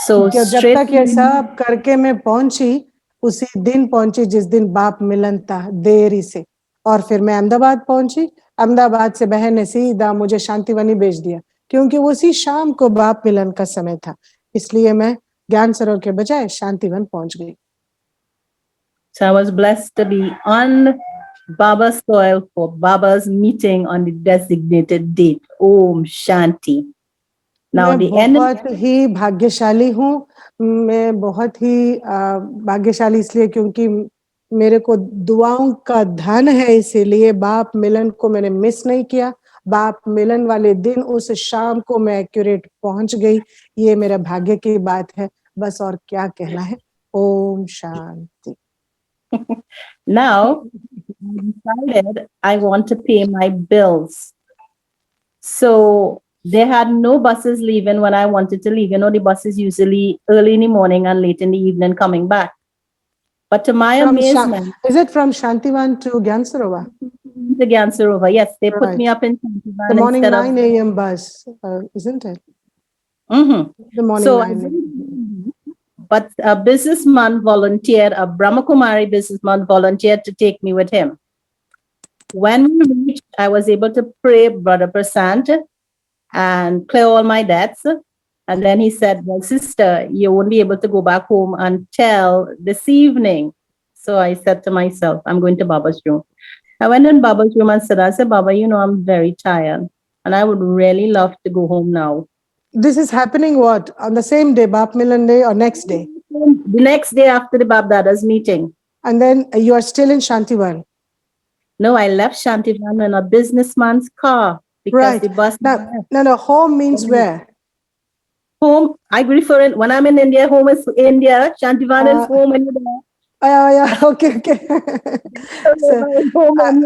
[SPEAKER 4] So
[SPEAKER 5] जब
[SPEAKER 4] straight
[SPEAKER 5] तक ये सब करके मैं पहुंची, उसी दिन पहुंची जिस दिन बाप मिलन था, देरी से, और फिर मैं अहमदाबाद पहुंची। अहमदाबाद से बहन ने सीधा मुझे शांतिवनी भेज दिया क्योंकि उसी शाम को बाप मिलन का समय था, इसलिए मैं ज्ञान सरोवर के बजाय शांतिवन पहुंच गई।
[SPEAKER 4] So I was blessed to be on Baba's soil for Baba's meeting on the designated date. Om Shanti. Now
[SPEAKER 5] मैं
[SPEAKER 4] the
[SPEAKER 5] बहुत ही भाग्यशाली हूँ। मैं बहुत ही भाग्यशाली इसलिए क्योंकि मेरे को दुआओं का धन है, इसीलिए बाप मिलन को मैंने मिस नहीं किया। बाप मिलन वाले दिन उस शाम को मैं एक्यूरेट पहुंच गई, ये मेरा भाग्य की बात है, बस और क्या कहना है। Om Shanti.
[SPEAKER 4] now I decided I want to pay my bills. So they had no buses leaving when I wanted to leave. You know, the buses usually early in the morning and late in the evening coming back. But to my amazement,
[SPEAKER 5] is it from Shantivan to Gyan Sarovar?
[SPEAKER 4] the Ganserova, yes, they put
[SPEAKER 5] Right.
[SPEAKER 4] me up in
[SPEAKER 5] The
[SPEAKER 4] Shantivan
[SPEAKER 5] morning
[SPEAKER 4] instead
[SPEAKER 5] 9 a.m. bus, isn't it?
[SPEAKER 4] of.
[SPEAKER 5] The morning
[SPEAKER 4] So
[SPEAKER 5] 9 a.m.
[SPEAKER 4] but a businessman volunteered, a Brahmakumari businessman volunteered to take me with him. When we reached, I was able to pray Brother Prasant and clear all my debts. And then he said, well, sister, you won't be able to go back home until this evening. So I said to myself, I'm going to Baba's room. I went in Baba's room and said, Baba, you know, I'm very tired and I would really love to go home now.
[SPEAKER 5] This is happening what? On the same day, Bap Milan day or next day?
[SPEAKER 4] The next day after the Bab Dada's meeting.
[SPEAKER 5] And then you are still in Shantivan?
[SPEAKER 4] No, I left Shantivan in a businessman's car because
[SPEAKER 5] right.
[SPEAKER 4] the bus.
[SPEAKER 5] No, home means where?
[SPEAKER 4] Home, I refer it when I'm in India, home is India, Shantivan is home in India.
[SPEAKER 5] Okay okay.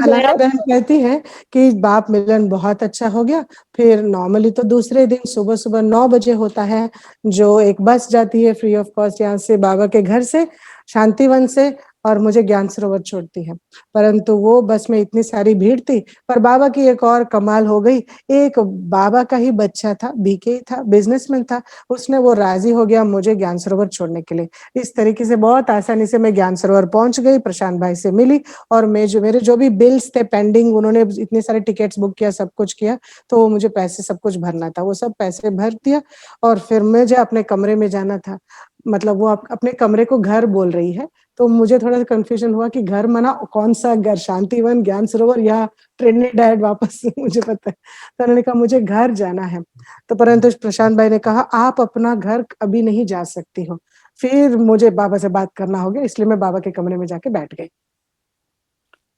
[SPEAKER 5] Alana बहन कहती है कि बाप मिलन बहुत अच्छा हो गया। फिर नॉर्मली तो दूसरे दिन सुबह सुबह 9 बजे होता है, जो एक बस जाती है फ्री ऑफ कॉस्ट यहाँ से बाबा के घर से, शांतिवन से, और मुझे ज्ञान सरोवर छोड़ती है। परंतु वो बस में इतनी सारी भीड़ थी। पर बाबा की एक और कमाल हो गई, एक बाबा का ही बच्चा था, बीके था, बिजनेसमैन था, उसने वो राजी हो गया मुझे ज्ञान सरोवर छोड़ने के लिए। इस तरीके से बहुत आसानी से मैं ज्ञान सरोवर पहुंच गई, प्रशांत भाई से मिली, और मैं जो मेरे जो भी बिल्स थे पेंडिंग, उन्होंने इतने सारे टिकट्स बुक किया, सब कुछ किया, तो मुझे पैसे सब कुछ भरना था, वो सब पैसे भर दिया। और फिर मुझे अपने कमरे में जाना था। मतलब वो अपने कमरे को घर बोल रही है, तो मुझे थोड़ा सा कंफ्यूजन हुआ कि घर मना कौन सा घर, शांतिवन, ज्ञान सरोवर या ट्रिनिडेड वापस मुझे पता है। तो उन्होंने कहा मुझे घर जाना है। तो परंतु प्रशांत भाई ने कहा आप अपना घर अभी नहीं जा सकती हो। फिर मुझे बाबा से बात करना हो गया, इसलिए मैं बाबा के कमरे में जाके बैठ गई।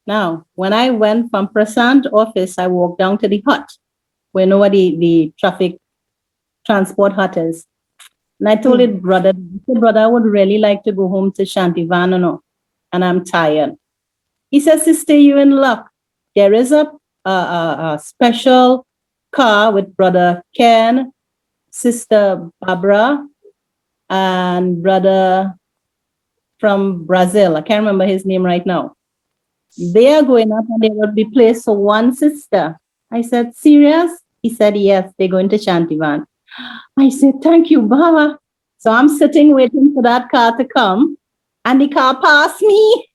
[SPEAKER 4] Now, when I went from Prasant office, I walked down to the hut where nobody, the traffic transport hut is. And I told it, brother, I would really like to go home to Shantivanano, and I'm tired. He said, sister, you're in luck. There is a special car with brother Ken, sister Barbara, and brother from Brazil. I can't remember his name right now. They are going up and they will be placed for one sister. I said, serious? He said, yes, they're going to Shantivan. I said, thank you, Baba. So I'm sitting waiting for that car to come, and the car passed me.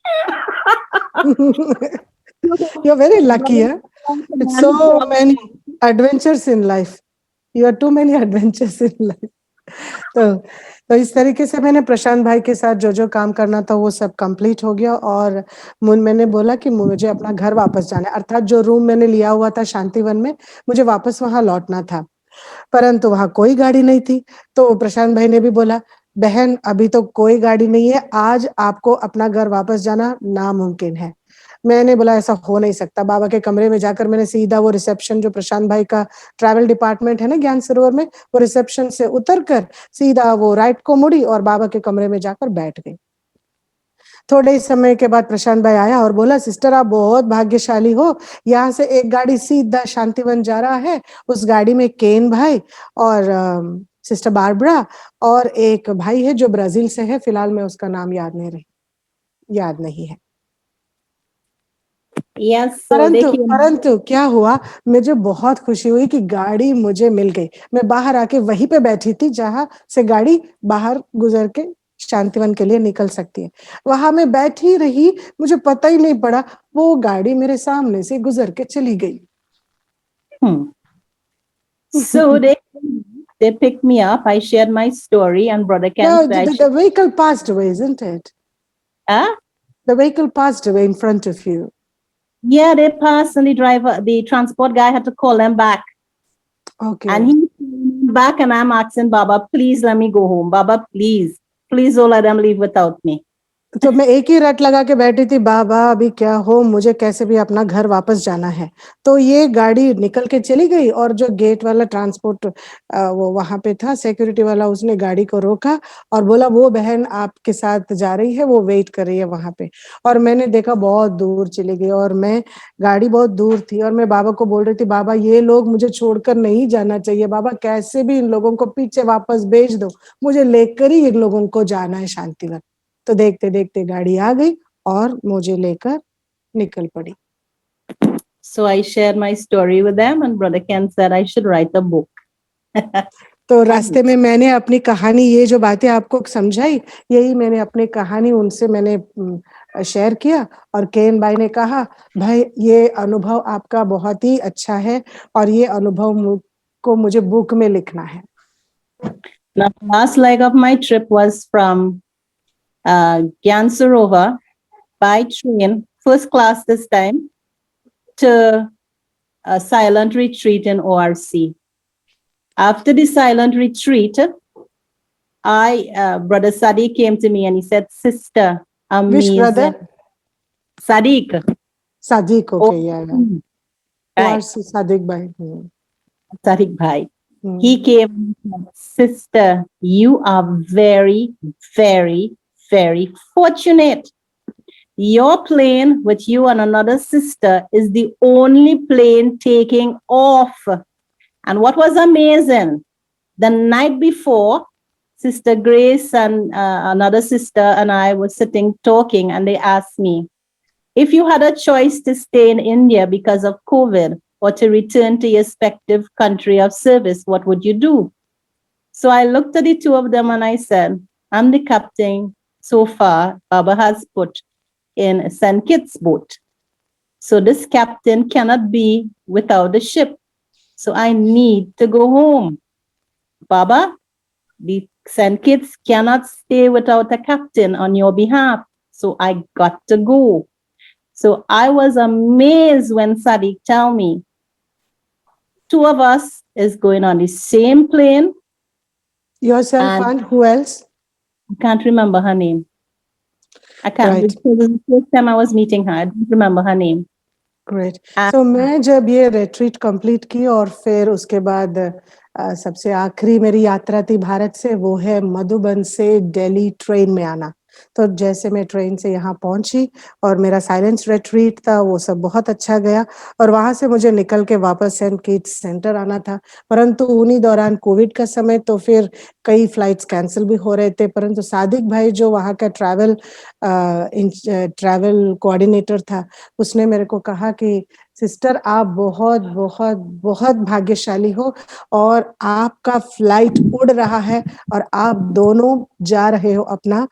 [SPEAKER 5] You're very lucky, huh? It's so many adventures in life. You are too many adventures in life. तो इस तरीके से मैंने प्रशांत भाई के साथ जो जो काम करना था वो सब कंप्लीट हो गया, और मैंने बोला कि मुझे अपना घर वापस जाना है, अर्थात जो रूम मैंने लिया हुआ था शांतिवन में, मुझे वापस वहां लौटना था। परंतु वहां कोई गाड़ी नहीं थी। तो प्रशांत भाई ने भी बोला, बहन अभी तो कोई गाड़ी नहीं है, आज आपको अपना घर वापस जाना नामुमकिन है। मैंने बोला ऐसा हो नहीं सकता। बाबा के कमरे में जाकर मैंने सीधा वो रिसेप्शन, जो प्रशांत भाई का ट्रैवल डिपार्टमेंट है ना ज्ञान सरोवर में, वो रिसेप्शन से उतर कर सीधा वो राइट को मुड़ी और बाबा के कमरे में जाकर बैठ गई। थोड़े ही समय के बाद प्रशांत भाई आया और बोला, सिस्टर आप बहुत भाग्यशाली हो, यहाँ से एक गाड़ी सीधा शांतिवन जा रहा है, उस गाड़ी में केन भाई और सिस्टर बारबरा और एक भाई है जो ब्राजील से है, फिलहाल मैं उसका नाम याद नहीं है।
[SPEAKER 4] Yes, so
[SPEAKER 5] परंतु क्या हुआ, मुझे बहुत खुशी हुई कि गाड़ी मुझे मिल गई। मैं बाहर आके वहीं पे बैठी थी जहां से गाड़ी बाहर गुजर के शांतिवन के लिए निकल सकती है। वहां मैं बैठी रही, मुझे पता ही नहीं पड़ा वो गाड़ी मेरे सामने से गुजर के चली गई।
[SPEAKER 4] So they picked me up. I shared my story, and brother Ken
[SPEAKER 5] No,
[SPEAKER 4] said,
[SPEAKER 5] the vehicle passed away, isn't it? The vehicle passed away in front of you.
[SPEAKER 4] Yeah, they passed, and the transport guy had to call them back.
[SPEAKER 5] Okay.
[SPEAKER 4] And he came back, and I'm asking Baba, please let me go home. Baba, please don't let them leave without me.
[SPEAKER 5] तो मैं एक ही रट लगा के बैठी थी, बाबा अभी क्या हो, मुझे कैसे भी अपना घर वापस जाना है। तो ये गाड़ी निकल के चली गई, और जो गेट वाला ट्रांसपोर्ट वो वहां पे था सिक्योरिटी वाला, उसने गाड़ी को रोका और बोला वो बहन आपके साथ जा रही है, वो वेट कर रही है वहां पे। और मैंने देखा बहुत दूर चली गई, और मैं गाड़ी बहुत दूर थी, और मैं बाबा को बोल रही थी, बाबा ये लोग मुझे छोड़कर नहीं जाना चाहिए, बाबा कैसे भी इन लोगों को पीछे वापस भेज दो, मुझे लेकर ही इन लोगों को जाना है शांतिवन। तो देखते देखते गाड़ी आ गई और मुझे लेकर निकल पड़ी।
[SPEAKER 4] So I shared my story with them, and brother Ken said I should write a book.
[SPEAKER 5] तो रास्ते में मैंने अपनी कहानी, ये जो बातें आपको समझाई, यही मैंने अपनी कहानी उनसे मैंने शेयर किया। और केन भाई ने कहा, भाई ये अनुभव आपका बहुत ही अच्छा है, और ये अनुभव को मुझे बुक में लिखना है।
[SPEAKER 4] Now, the last leg of my trip was from Gyan Sarovar by train, first class this time, to a silent retreat in ORC. After the silent retreat, Brother Sadiq came to me and he said, sister, amazing.
[SPEAKER 5] Which brother?
[SPEAKER 4] Sadiq.
[SPEAKER 5] Sadiq, okay, yeah.
[SPEAKER 4] Right.
[SPEAKER 5] Sadiq bhai.
[SPEAKER 4] Sadiq bhai. He came and said, sister, you are very, very, very fortunate. Your plane with you and another sister is the only plane taking off. And what was amazing, the night before, Sister Grace and another sister and I were sitting talking, and they asked me, if you had a choice to stay in India because of COVID or to return to your respective country of service, what would you do? So I looked at the two of them and I said, I'm the captain so far Baba has put in St. Kitts boat. So this captain cannot be without the ship. So I need to go home. Baba, the St. Kitts cannot stay without a captain on your behalf. So I got to go. So I was amazed when Sadiq told me, two of us is going on the same plane.
[SPEAKER 5] Yourself and who else?
[SPEAKER 4] I can't remember her name. I can't.
[SPEAKER 5] Right.
[SPEAKER 4] It was the first time I was meeting her. I don't remember her name.
[SPEAKER 5] Great so मैं जब ये retreat complete की और फिर उसके बाद सबसे आखिरी मेरी यात्रा थी भारत से, वो है मधुबन से दिल्ली ट्रेन में आना। तो जैसे मैं ट्रेन से यहाँ पहुंची और मेरा साइलेंस रिट्रीट था, वो सब बहुत अच्छा गया और वहां से मुझे निकल के वापस सेंट किट्स सेंटर आना था, परंतु उन्हीं दौरान कोविड का समय, तो फिर कई फ्लाइट्स कैंसिल भी हो रहे थे। परंतु सादिक भाई जो वहाँ का ट्रैवल कोऑर्डिनेटर था, उसने मेरे को कहा कि सिस्टर आप बहुत बहुत बहुत भाग्यशाली हो और आपका फ्लाइट उड़ रहा है और आप दोनों जा रहे हो अपना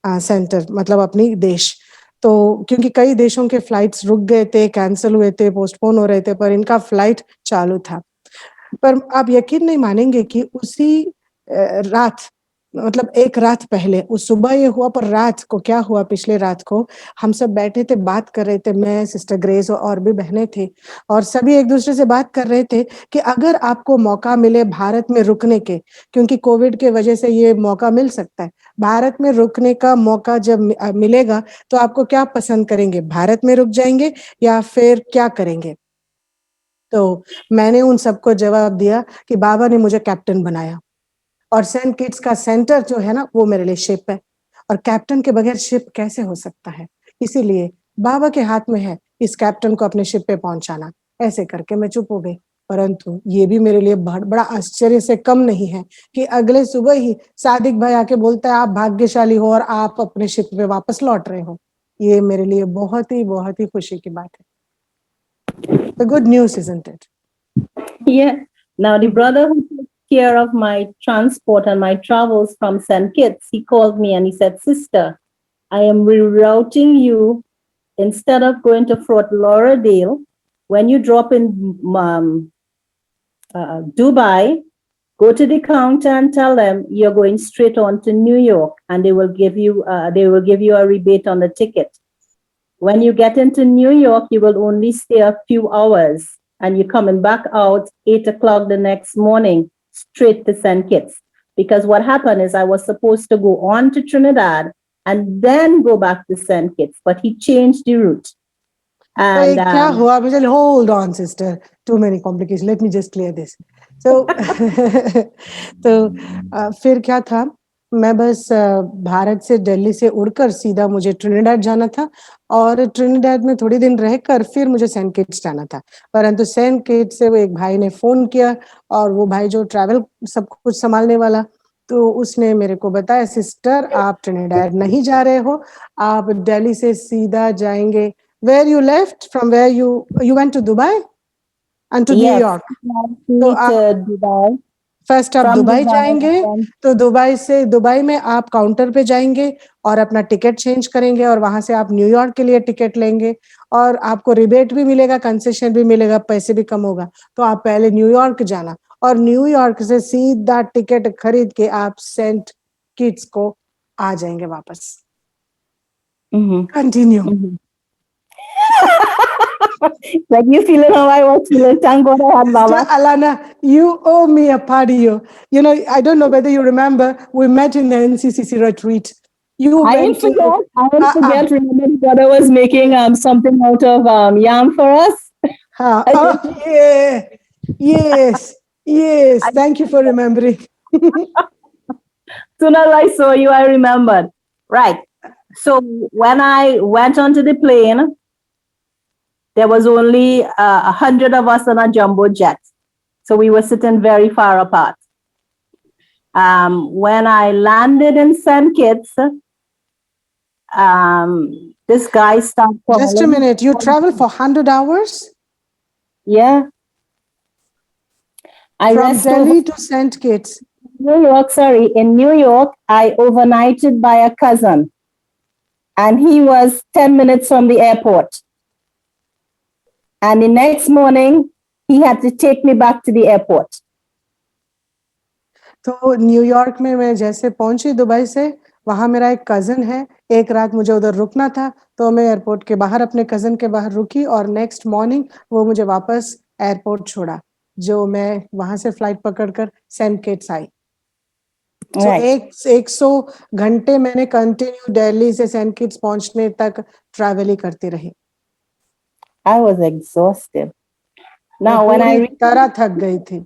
[SPEAKER 5] सेंटर, मतलब अपनी देश। तो क्योंकि कई देशों के फ्लाइट्स रुक गए थे, कैंसिल हुए थे, पोस्टपोन हो रहे थे, पर इनका फ्लाइट चालू था। पर आप यकीन नहीं मानेंगे कि उसी रात, मतलब एक रात पहले, उस सुबह ये हुआ, पर रात को क्या हुआ, पिछले रात को हम सब बैठे थे, बात कर रहे थे, मैं, सिस्टर ग्रेस और भी बहनें थे, और सभी एक दूसरे से बात कर रहे थे कि अगर आपको मौका मिले भारत में रुकने के, क्योंकि कोविड के वजह से ये मौका मिल सकता है, भारत में रुकने का मौका जब मिलेगा तो आपको क्या पसंद करेंगे, भारत में रुक जाएंगे या फिर क्या करेंगे? तो मैंने उन सबको जवाब दिया कि बाबा ने मुझे कैप्टन बनाया और सेंट किट्स का सेंटर जो है ना, वो मेरे लिए शिप है और कैप्टन के बगैर शिप कैसे हो सकता है, इसीलिए बाबा के हाथ में है इस कैप्टन को अपने शिप पे पहुंचाना। ऐसे करके मैं चुप हो गई, परंतु ये भी मेरे लिए बड़ा आश्चर्य से कम नहीं है कि अगले सुबह ही सादिक भाई आके बोलता है आप भाग्यशाली हो और आप अपने शिप पे वापस लौट रहे हो। ये मेरे लिए बहुत ही खुशी की बात है। The good news, isn't it?
[SPEAKER 4] Yeah. Now the brother who took care of my transport and my travels from St. Kitts, he called me and he said, Sister, I am rerouting you. Instead of going to Fort Lauderdale, when you drop in Dubai, go to the counter and tell them you're going straight on to New York, and they will give you a rebate on the ticket. When you get into New York, you will only stay a few hours, and you're coming back out 8 o'clock the next morning, straight to St. Kitts. Because what happened is I was supposed to go on to Trinidad and then go back to St. Kitts, but he changed the route. And
[SPEAKER 5] क्या हुआ? Hold on, sister. Too many complications. Let me just clear this. So, तो फिर क्या था? मैं बस भारत से दिल्ली से उड़कर सीधा मुझे ट्रिनिडाड जाना था और ट्रिनिडाड में थोड़ी दिन रहकर फिर मुझे सेंट किट्स जाना था। परंतु सेंट किट्स से वो एक भाई ने फोन किया और वो भाई जो ट्रैवल सब कुछ संभालने वाला, तो उसने मेरे को बताया सिस्टर आप ट्रिनिडाड नहीं जा रहे हो, आप दिल्ली से सीधा जाएंगे। Where you left? From where you went to Dubai and to New York.
[SPEAKER 4] तो आप Dubai.
[SPEAKER 5] फर्स्ट आप दुबई जाएंगे, तो दुबई में आप काउंटर पे जाएंगे और अपना टिकट चेंज करेंगे और वहां से आप न्यूयॉर्क के लिए टिकट लेंगे और आपको रिबेट भी मिलेगा, कंसेशन भी मिलेगा, पैसे भी कम होगा। तो आप पहले न्यूयॉर्क जाना और न्यूयॉर्क से सीधा टिकट खरीद के आप सेंट किट्स को आ जाएंगे वापस। Continue.
[SPEAKER 4] Like you feeling how I was feeling. Thank God I had Baba.
[SPEAKER 5] Alana, you owe me a party. You know, I don't know whether you remember, we met in the NCCC retreat.
[SPEAKER 4] I didn't forget. Remember, brother was making something out of yam for us.
[SPEAKER 5] Yeah. Yes. Thank you for remembering.
[SPEAKER 4] Soon as I saw you, I remembered. Right. So when I went onto the plane, there was only 100 of us on a jumbo jet. So we were sitting very far apart. When I landed in St. Kitts, this guy started calling.
[SPEAKER 5] Just a minute, you travel for 100 hours?
[SPEAKER 4] Yeah.
[SPEAKER 5] From Delhi to St. Kitts?
[SPEAKER 4] New York, sorry. In New York, I overnighted by a cousin. And he was 10 minutes from the airport. And the next morning, he had to take me back to the airport.
[SPEAKER 5] तो New York में मैं जैसे पहुंची Dubai से, वहां मेरा एक cousin है, एक रात मुझे उधर रुकना था, तो मैं एयरपोर्ट के बाहर अपने कजन के बाहर रुकी और नेक्स्ट मॉर्निंग वो मुझे वापस एयरपोर्ट छोड़ा, जो मैं वहां से फ्लाइट पकड़कर सेंट किट्स आई। तो 100 घंटे मैंने कंटिन्यू दिल्ली से सेंट किट्स पहुंचने तक ट्रैवल ही करती रही।
[SPEAKER 4] I was exhausted. Now, when I
[SPEAKER 5] तरह थक गई थी।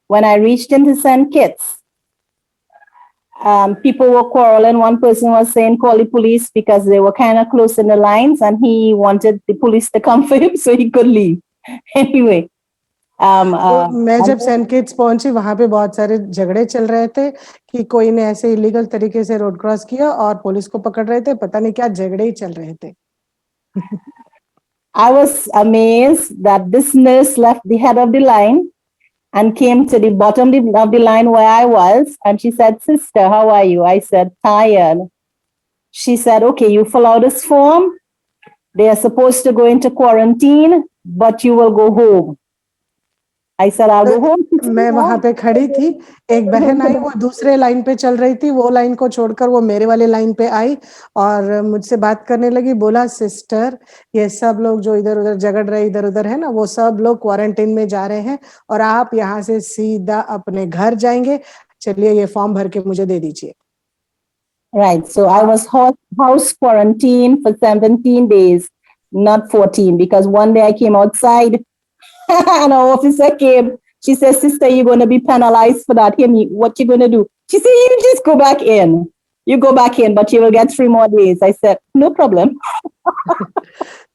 [SPEAKER 4] When I reached into St. Kitts, people were quarreling. One person was saying, call the police because they were kind of close in the lines and he wanted the police to come for him so he could leave. Anyway.
[SPEAKER 5] तो मैं जब Saint Kitts पहुंची, वहां पे बहुत सारे झगड़े चल रहे थे कि कोई ने ऐसे इलीगल तरीके से रोड क्रॉस किया और पुलिस को पकड़ रहे थे, पता नहीं क्या झगड़े ही चल रहे थे।
[SPEAKER 4] I was amazed that this nurse left the head of the line and came to the bottom of the line where I was. And she said, sister, how are you? I said, tired. She said, okay, you fill out this form. They are supposed to go into quarantine, but you will go home. I said, I'll go home.
[SPEAKER 5] मैं वहां पे खड़ी थी, एक बहन आई, वो दूसरे line पे चल रही थी, वो लाइन को छोड़कर वो मेरे वाले लाइन पे आई और मुझसे बात करने लगी। बोला, सिस्टर, ये सब लोग जो इधर उधर झगड़ रहे इधर उधर है ना, वो सब लोग क्वारंटाइन में जा रहे हैं और आप यहाँ से सीधा अपने घर जाएंगे। चलिए ये फॉर्म भर के मुझे दे दीजिए।
[SPEAKER 4] Right. So I was house quarantined for 17 days, not 14, because one day I came outside and our officer came. She said, sister, you're going to be penalized for that. What you going to do? She said, you just go back in. You go back in, but you will get 3 more days. I said, no problem.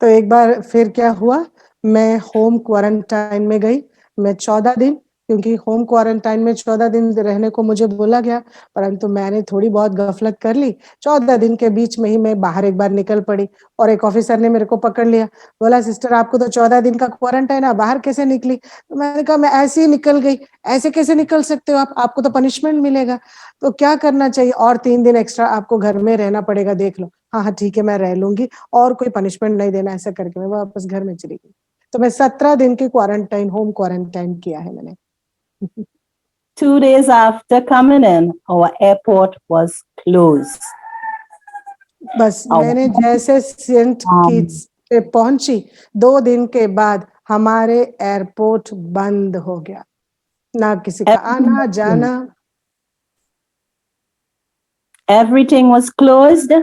[SPEAKER 5] तो एक बार फिर क्या हुआ, मैं home quarantine में गई। मैं 14 दिन, क्योंकि होम क्वारंटाइन में 14 दिन रहने को मुझे बोला गया, परंतु मैंने थोड़ी बहुत गफलत कर ली। 14 दिन के बीच में ही मैं बाहर एक बार निकल पड़ी और एक ऑफिसर ने मेरे को पकड़ लिया। बोला, सिस्टर, आपको तो 14 दिन का क्वारंटाइन है, बाहर कैसे निकली? तो मैंने कहा, मैं ऐसे ही निकल गई। ऐसे कैसे निकल सकते हो आप? आपको तो पनिशमेंट मिलेगा। तो क्या करना चाहिए? और 3 दिन एक्स्ट्रा आपको घर में रहना पड़ेगा, देख लो। हाँ हाँ ठीक है, मैं रह लूंगी और कोई पनिशमेंट नहीं देना, ऐसा करके मैं वापस घर में चली गई। तो मैं 17 दिन की क्वारंटाइन, होम क्वारंटाइन किया है मैंने।
[SPEAKER 4] 2 days after coming in, our airport was closed.
[SPEAKER 5] बस मैंने जैसे सेंट किट्स पे पहुंची, 2 दिन के बाद हमारे एयरपोर्ट बंद हो गया, ना किसी का आना जाना।
[SPEAKER 4] Everything was closed.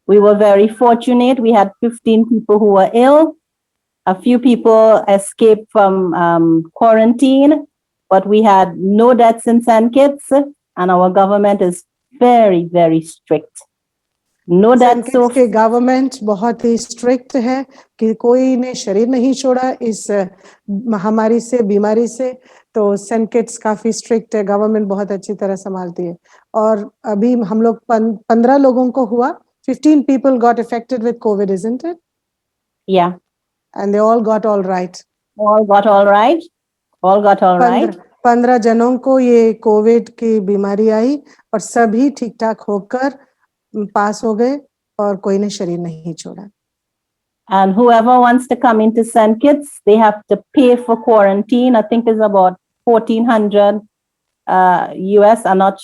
[SPEAKER 4] We were very fortunate. We had 15 people who were ill. A few people escaped from quarantine, but we had no deaths in St. Kitts, and our government is very, very strict. No deaths.
[SPEAKER 5] के government बहुत ही strict है कि कोई ने शरीर नहीं छोड़ा इस महामारी से, बीमारी से। तो सेंट किट्स काफी स्ट्रिक्ट है, गवर्नमेंट बहुत अच्छी तरह संभालती है। और अभी हम लोग 15 लोगों को हुआ, 15 people got affected with COVID, isn't it?
[SPEAKER 4] Yeah.
[SPEAKER 5] And they all got all right.
[SPEAKER 4] All got all right. All got all right.
[SPEAKER 5] 15 जनों को ये कोविड की बीमारी आई और सभी ठीक ठाक होकर पास हो गए और कोई ने शरीर नहीं छोड़ा।
[SPEAKER 4] And whoever wants to come into St. Kitts, they have to pay for quarantine. I think it's about 1,400 US. I'm not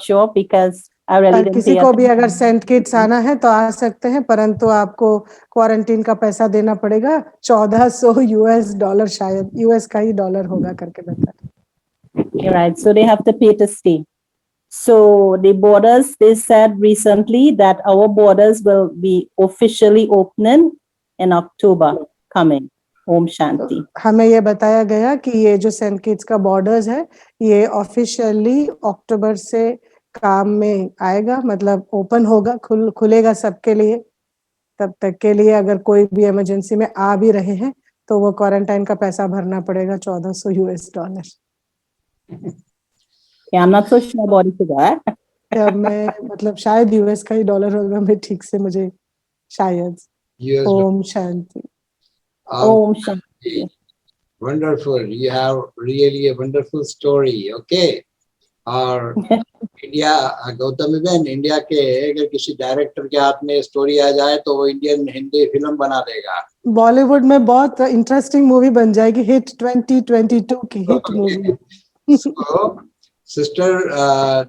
[SPEAKER 4] sure because I really didn't
[SPEAKER 5] किसी को भी अगर सेंट किट्स आना है तो आ सकते हैं, परंतु आपको क्वारंटीन का पैसा देना पड़ेगा। 1400 US डॉलर, शायद यूएस का ही डॉलर होगा करके बता।
[SPEAKER 4] Right. So they have to pay to stay. So the borders, they said recently that our borders will be officially opening in October coming. Om Shanti.
[SPEAKER 5] हमें ये बताया गया कि ये जो सेंट किट्स का बॉर्डर्स है, ये ऑफिशियली अक्टूबर से काम में आएगा, मतलब ओपन होगा, खुलेगा सबके लिए। तब तक के लिए अगर कोई भी इमरजेंसी में आ भी रहे हैं तो वो क्वारंटाइन का पैसा भरना पड़ेगा, $1400।
[SPEAKER 4] Yeah, I'm not so sure about it that.
[SPEAKER 5] मैं मतलब शायद यूएस का ही डॉलर होगा, मैं ठीक से मुझे शायद।
[SPEAKER 3] US
[SPEAKER 5] Om Shanti.
[SPEAKER 4] Om Shanti.
[SPEAKER 3] wonderful. You have really a wonderful story. Okay. और इंडिया, गौतमी बहन, इंडिया के अगर किसी डायरेक्टर के हाथ में स्टोरी आ जाए तो वो इंडियन हिंदी फिल्म बना देगा।
[SPEAKER 5] बॉलीवुड में बहुत इंटरेस्टिंग मूवी बन जाएगी, हिट 2022 की hit movie.
[SPEAKER 3] So, sister,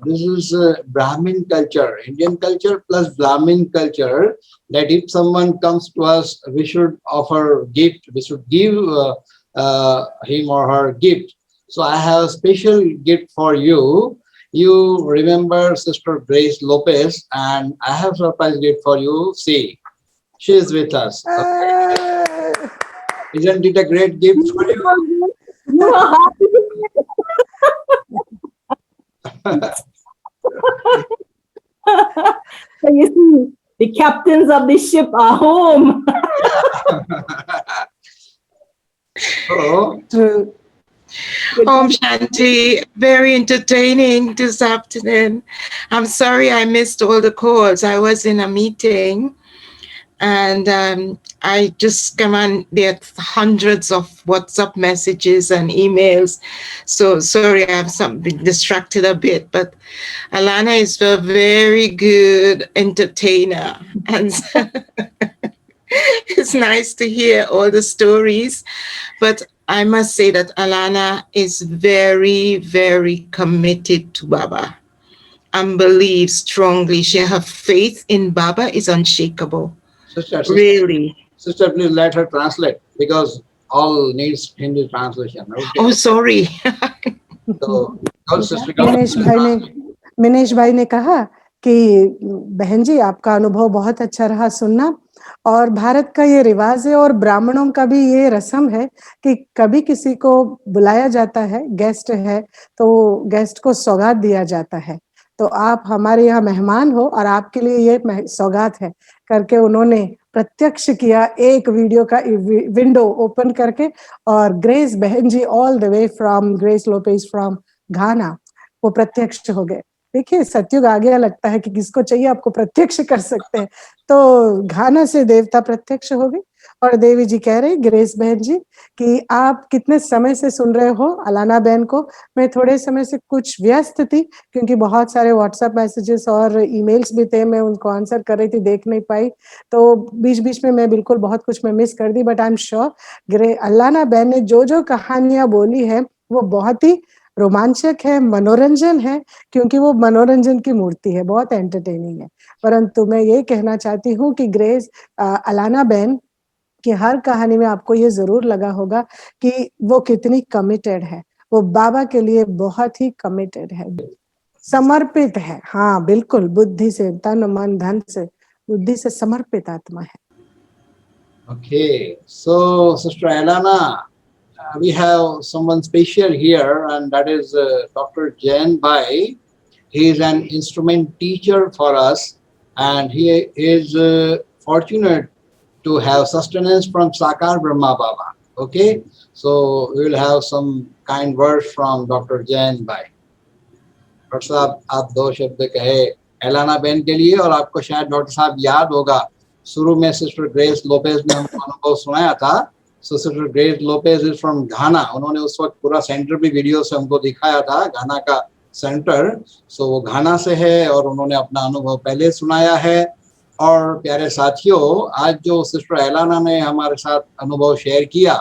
[SPEAKER 3] this is Brahmin culture, Indian culture plus Brahmin culture. That if someone comes to us, we should offer gift. We should give him or her gift. So I have a special gift for you. You remember Sister Grace Lopez, and I have surprise gift for you. See, she is with us. Okay. Isn't it a great gift for you?
[SPEAKER 4] You are happy. So you see, the captains of the ship are home.
[SPEAKER 3] So,
[SPEAKER 5] True.
[SPEAKER 6] Om Shanti, very entertaining this afternoon. I'm sorry I missed all the calls. I was in a meeting and I just come on, there are hundreds of WhatsApp messages and emails. So sorry, I've been distracted a bit, but Alana is a very good entertainer. And it's nice to hear all the stories. But I must say that Alana is very, very committed to Baba and believes strongly. Her faith in Baba is unshakable.
[SPEAKER 3] sister,
[SPEAKER 6] Really.
[SPEAKER 3] Sister, please let her translate because all needs Hindi translation. Okay.
[SPEAKER 6] Oh, sorry.
[SPEAKER 3] So, all sister,
[SPEAKER 5] Minesh भाई ने कहा कि बहन जी आपका अनुभव बहुत अच्छा रहा सुनना, और भारत का ये रिवाज है और ब्राह्मणों का भी ये रस्म है कि कभी किसी को बुलाया जाता है, गेस्ट है तो गेस्ट को सौगात दिया जाता है, तो आप हमारे यहाँ मेहमान हो और आपके लिए ये सौगात है करके उन्होंने प्रत्यक्ष किया, एक वीडियो का विंडो ओपन करके, और ग्रेस बहन जी all the way from Grace Lopez from Ghana वो प्रत्यक्ष हो गए। देखिए सतयुग आ गया, लगता है कि किसको चाहिए आपको प्रत्यक्ष कर सकते हैं, तो घाना से देवता प्रत्यक्ष हो गए। और देवी जी कह रहे ग्रेस बहन जी कि आप कितने समय से सुन रहे हो अलाना बहन को। मैं थोड़े समय से कुछ व्यस्त थी क्योंकि बहुत सारे व्हाट्सएप मैसेजेस और ईमेल्स भी थे, मैं उनको आंसर कर रही थी, देख नहीं पाई, तो बीच बीच में मैं बिल्कुल बहुत कुछ मैं मिस कर दी, but I am sure Alana बहन ने जो जो कहानियां बोली है वो बहुत ही रोमांचक है, मनोरंजन है, क्योंकि वो मनोरंजन की मूर्ति है, बहुत एंटरटेनिंग है। परंतु मैं ये कहना चाहती हूँ कि ग्रेस अलाना बहन कि हर कहानी में आपको ये जरूर लगा होगा कि वो कितनी कमिटेड है, वो बाबा के लिए बहुत ही कमिटेड है, समर्पित है। हाँ बिल्कुल, बुद्धि से, तन मन धन से, बुद्धि से समर्पित आत्मा है।
[SPEAKER 3] okay. So, Sister Alana, we have someone special here, and that is Dr. Jain Bhai. He is an instrument teacher for us, and he is fortunate to have sustenance from Sakar Brahma Baba. Okay, so we will have some kind words from Dr. Jain Bhai. Doctor साहब, आप दो शब्द कहे Alana बहन के लिए, और आपको शायद डॉक्टर साहब याद होगा शुरू में सिस्टर ग्रेस लोपेज ने हमको अनुभव सुनाया था। So sister Grace Lopez is from Ghana, उन्होंने उस वक्त पूरा सेंटर भी वीडियो से हमको दिखाया था, घाना का सेंटर। सो वो घाना से है और उन्होंने अपना अनुभव पहले सुनाया है। और प्यारे साथियों, आज जो सिस्टर एलाना ने हमारे साथ अनुभव शेयर किया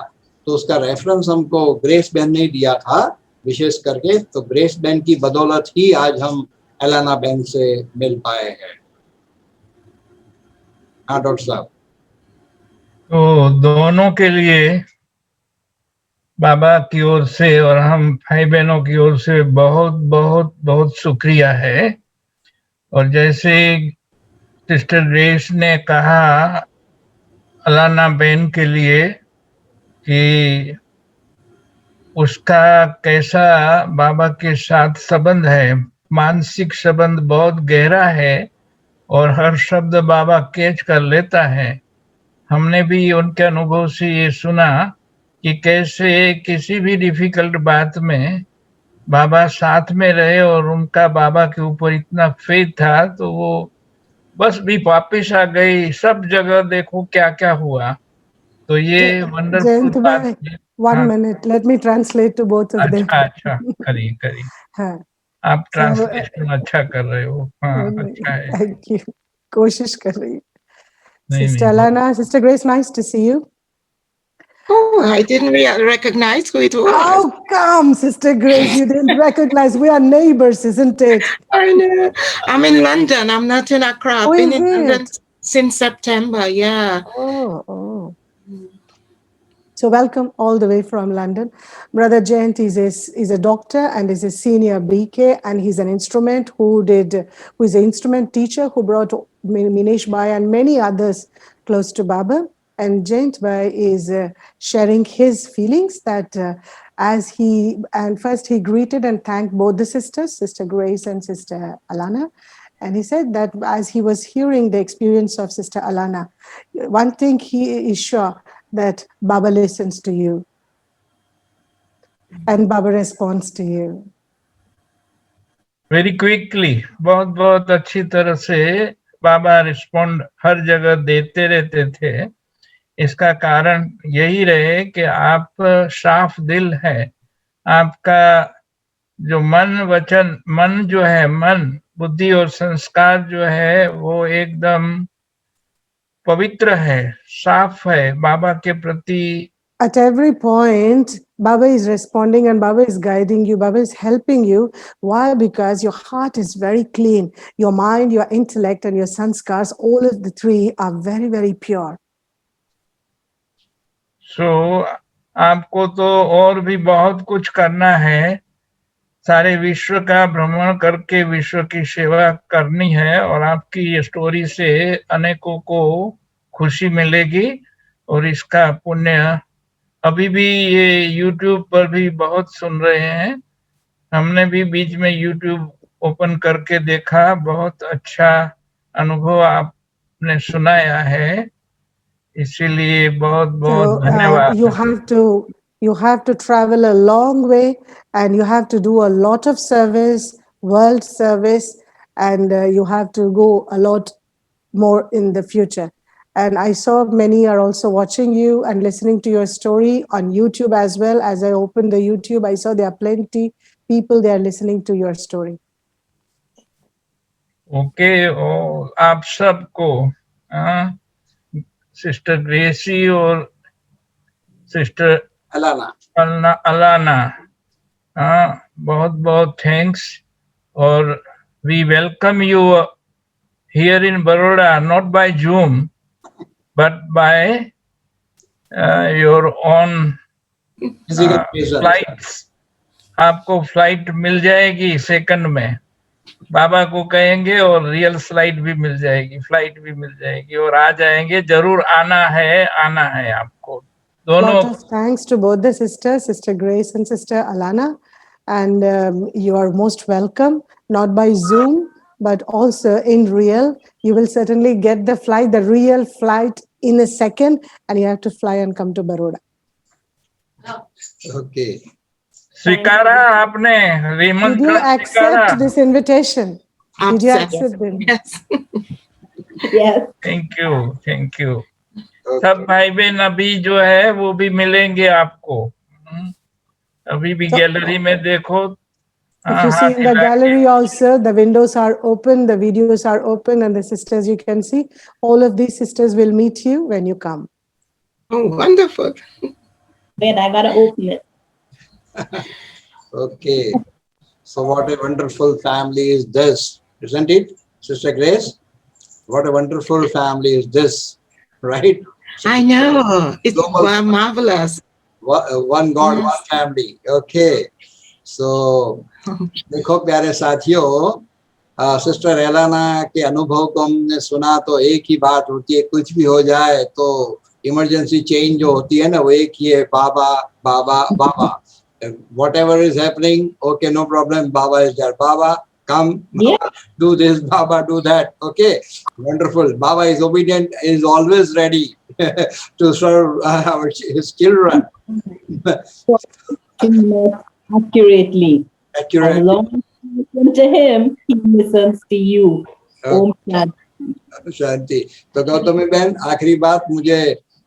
[SPEAKER 3] तो उसका रेफरेंस हमको ग्रेस बहन ने दिया था विशेष करके, तो ग्रेस बहन की बदौलत ही आज हम एलाना बहन से मिल पाए हैं। हाँ डॉक्टर साहब।
[SPEAKER 7] तो दोनों के लिए बाबा की ओर से और हम भाई बहनों की ओर से बहुत बहुत बहुत शुक्रिया है। और जैसे सिस्टर ग्रेस ने कहा अलाना बहन के लिए कि उसका कैसा बाबा के साथ संबंध है, मानसिक संबंध बहुत गहरा है और हर शब्द बाबा कैच कर लेता है। हमने भी उनके अनुभव से ये सुना कि कैसे किसी भी डिफिकल्ट बात में बाबा साथ में रहे और उनका बाबा के ऊपर इतना फेथ था तो वो बस भी वापिस आ गई। सब जगह देखो क्या क्या हुआ, तो ये वंडरफुल
[SPEAKER 5] Jayant
[SPEAKER 7] बात
[SPEAKER 5] bhai,
[SPEAKER 7] है।
[SPEAKER 5] one
[SPEAKER 7] हाँ,
[SPEAKER 5] minute. Let me translate to both of them.
[SPEAKER 7] अच्छा अच्छा, करिए करिए,
[SPEAKER 5] हाँ,
[SPEAKER 7] आप
[SPEAKER 5] so
[SPEAKER 7] ट्रांसलेशन अच्छा कर रहे हो। हाँ, अच्छा है।
[SPEAKER 5] thank you. कोशिश कर रही हूँ.
[SPEAKER 7] नहीं
[SPEAKER 5] Sister
[SPEAKER 7] नहीं, बहुत
[SPEAKER 5] Alana, Sister Grace, nice to see you.
[SPEAKER 6] Oh, I didn't recognize who it was.
[SPEAKER 5] How come, Sister Grace, you didn't recognize? We are neighbors, isn't it?
[SPEAKER 6] I know. I'm in London. I'm not in Accra.
[SPEAKER 5] Oh,
[SPEAKER 6] I've been
[SPEAKER 5] is
[SPEAKER 6] in London
[SPEAKER 5] it?
[SPEAKER 6] since September. Yeah.
[SPEAKER 5] Oh, oh. So welcome all the way from London. Brother Jayant is a doctor and is a senior BK, and he's an instrument who is an instrument teacher who brought Minesh Bhai and many others close to Baba. And Jayant Bhai is sharing his feelings that first he greeted and thanked both the sisters, Sister Grace and Sister Alana. And he said that as he was hearing the experience of Sister Alana, one thing he is sure that Baba listens to you and Baba responds to you.
[SPEAKER 7] Very quickly, बहुत बहुत अच्छी तरह से बाबा respond हर जगह देते रहते थे। इसका कारण यही रहे कि आप साफ दिल है, आपका जो मन वचन, मन जो है, मन बुद्धि और संस्कार जो है वो एकदम पवित्र है, साफ है बाबा के प्रति।
[SPEAKER 5] At every point, Baba is responding and Baba is guiding you. Baba is helping you. Why? Because your heart is very clean. Your mind, your intellect, and your sanskars, all of the three are very, very pure.
[SPEAKER 7] So, आपको तो और भी बहुत कुछ करना है, सारे विश्व का भ्रमण करके विश्व की सेवा करनी है और आपकी ये स्टोरी से अनेकों को खुशी मिलेगी और इसका पुण्य अभी भी ये YouTube पर भी बहुत सुन रहे हैं। हमने भी बीच में YouTube ओपन करके देखा, बहुत अच्छा अनुभव आपने सुनाया है, इसीलिए बहुत बहुत
[SPEAKER 5] So
[SPEAKER 7] धन्यवाद।
[SPEAKER 5] you have to travel a long way and you have to do a lot of service, world service, and you have to go a lot more in the future. And I saw many are also watching you and listening to your story on YouTube as well. As I opened the YouTube, I saw there are plenty people they are listening to your story.
[SPEAKER 7] Okay, और आप सबको, sister Gracy और sister Alana, बहुत बहुत thanks. और we welcome you here in Baroda, not by Zoom but by your own flights. आपको flight मिल जाएगी सेकंड में, बाबा को कहेंगे और रियल फ्लाइट भी मिल जाएगी, फ्लाइट भी मिल जाएगी और आ जाएंगे। जरूर आना है आपको दोनों।
[SPEAKER 5] Lot of thanks to both the sisters, Sister Grace and Sister Alana, and you are most welcome, not by Zoom, but also in real. You will certainly get the flight, the real flight in a second, and you have to fly and come to Baroda.
[SPEAKER 3] Okay.
[SPEAKER 7] स्वीकारा आपने
[SPEAKER 5] Did you accept this invitation? Did you accept it?
[SPEAKER 6] Yes.
[SPEAKER 4] Yes.
[SPEAKER 7] Thank you. सब भाई बहन अभी जो है वो भी मिलेंगे आपको। अभी भी गैलरी में देखो।
[SPEAKER 5] If you see in the gallery also, the windows are open, the videos are open, and the sisters you can see, all of these sisters will meet you when you come.
[SPEAKER 6] Oh, wonderful.
[SPEAKER 4] Wait, I gotta open it.
[SPEAKER 3] Okay. So what a wonderful family is this, isn't it, Sister Grace? What a wonderful family is this, right?
[SPEAKER 6] I know. It's marvelous.
[SPEAKER 3] One God, one family. Okay. So, देखो प्यारे साथियों, sister Alana के अनुभव को हमने सुना तो एक ही बात होती है, कुछ भी हो जाए तो इमरजेंसी चेंज जो होती है ना, वो एक ही है, बाबा बाबा बाबा. Whatever is happening, okay, no problem, Baba is there. Baba, Come,
[SPEAKER 4] Yeah.
[SPEAKER 3] Baba, do this, Baba, do that. Okay, wonderful. Baba is obedient, is always ready to serve his children.
[SPEAKER 4] Not accurately. As
[SPEAKER 3] Accurate.
[SPEAKER 4] long as you listen to him, he listens to you. Om Shanti.
[SPEAKER 3] शांति। तो गौतमी बहन, आखिरी बात, मुझे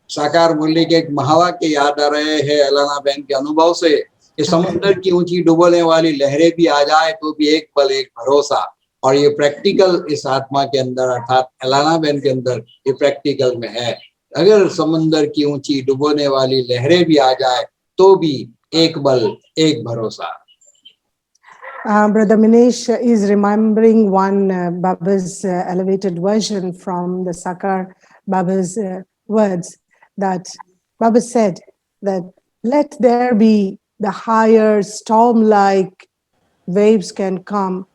[SPEAKER 3] साकार मुरली के एक महावाक्य याद आ रहे हैं अलाना बहन के अनुभव से कि समुद्र की ऊंची डुबोने वाली लहरें भी आ जाए तो भी एक पल एक भरोसा। और ये प्रैक्टिकल इस आत्मा के अंदर अर्थात अलाना बहन के अंदर ये प्रैक्टिकल में है। अगर समुद्र की ऊंची डुबोने वाली लहरें भी आ जाए तो भी एक बल एक भरोसा।
[SPEAKER 5] Brother Minesh is remembering one Baba's elevated version from the Sakar Baba's words, that Baba said that let there be the higher storm-like waves can come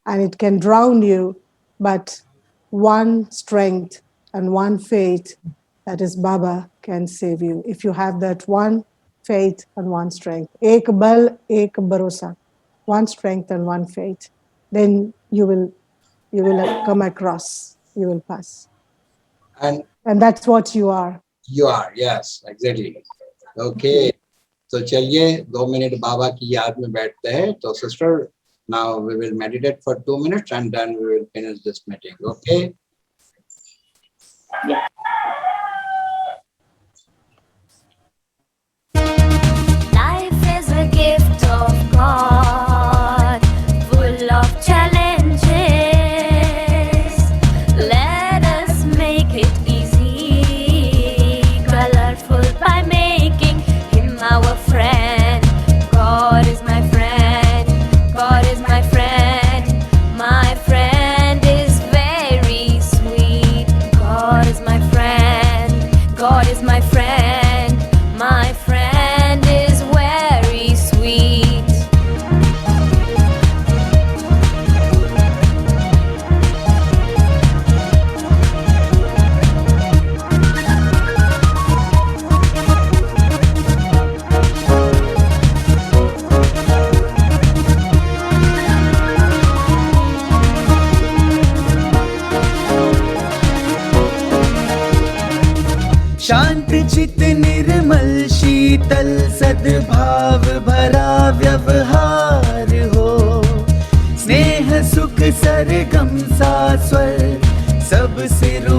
[SPEAKER 5] and it can drown you, but one strength and one faith, that is Baba, can save you. If you have that one faith and one strength, ek bal, ek bharosa, one strength and one faith, then you will come across, you will pass.
[SPEAKER 3] And
[SPEAKER 5] that's what you are.
[SPEAKER 3] You are, yes, exactly. Okay. तो चलिए 2 minute बाबा की याद में बैठते हैं। तो sister, now we will meditate for 2 minutes and then we will finish this meeting. Okay.
[SPEAKER 4] Yeah.
[SPEAKER 8] Life is a gift of God, full of challenges. Let us make it easy, colorful by making Him our friend. God is my friend, God is my friend. My friend is very sweet. God is my friend, God is my friend. My friend is very sweet.
[SPEAKER 1] शांत चित निर्मल शीतल सद्भाव भरा व्यवहार हो, स्नेह सुख सरगम सा स्वर सब सिरों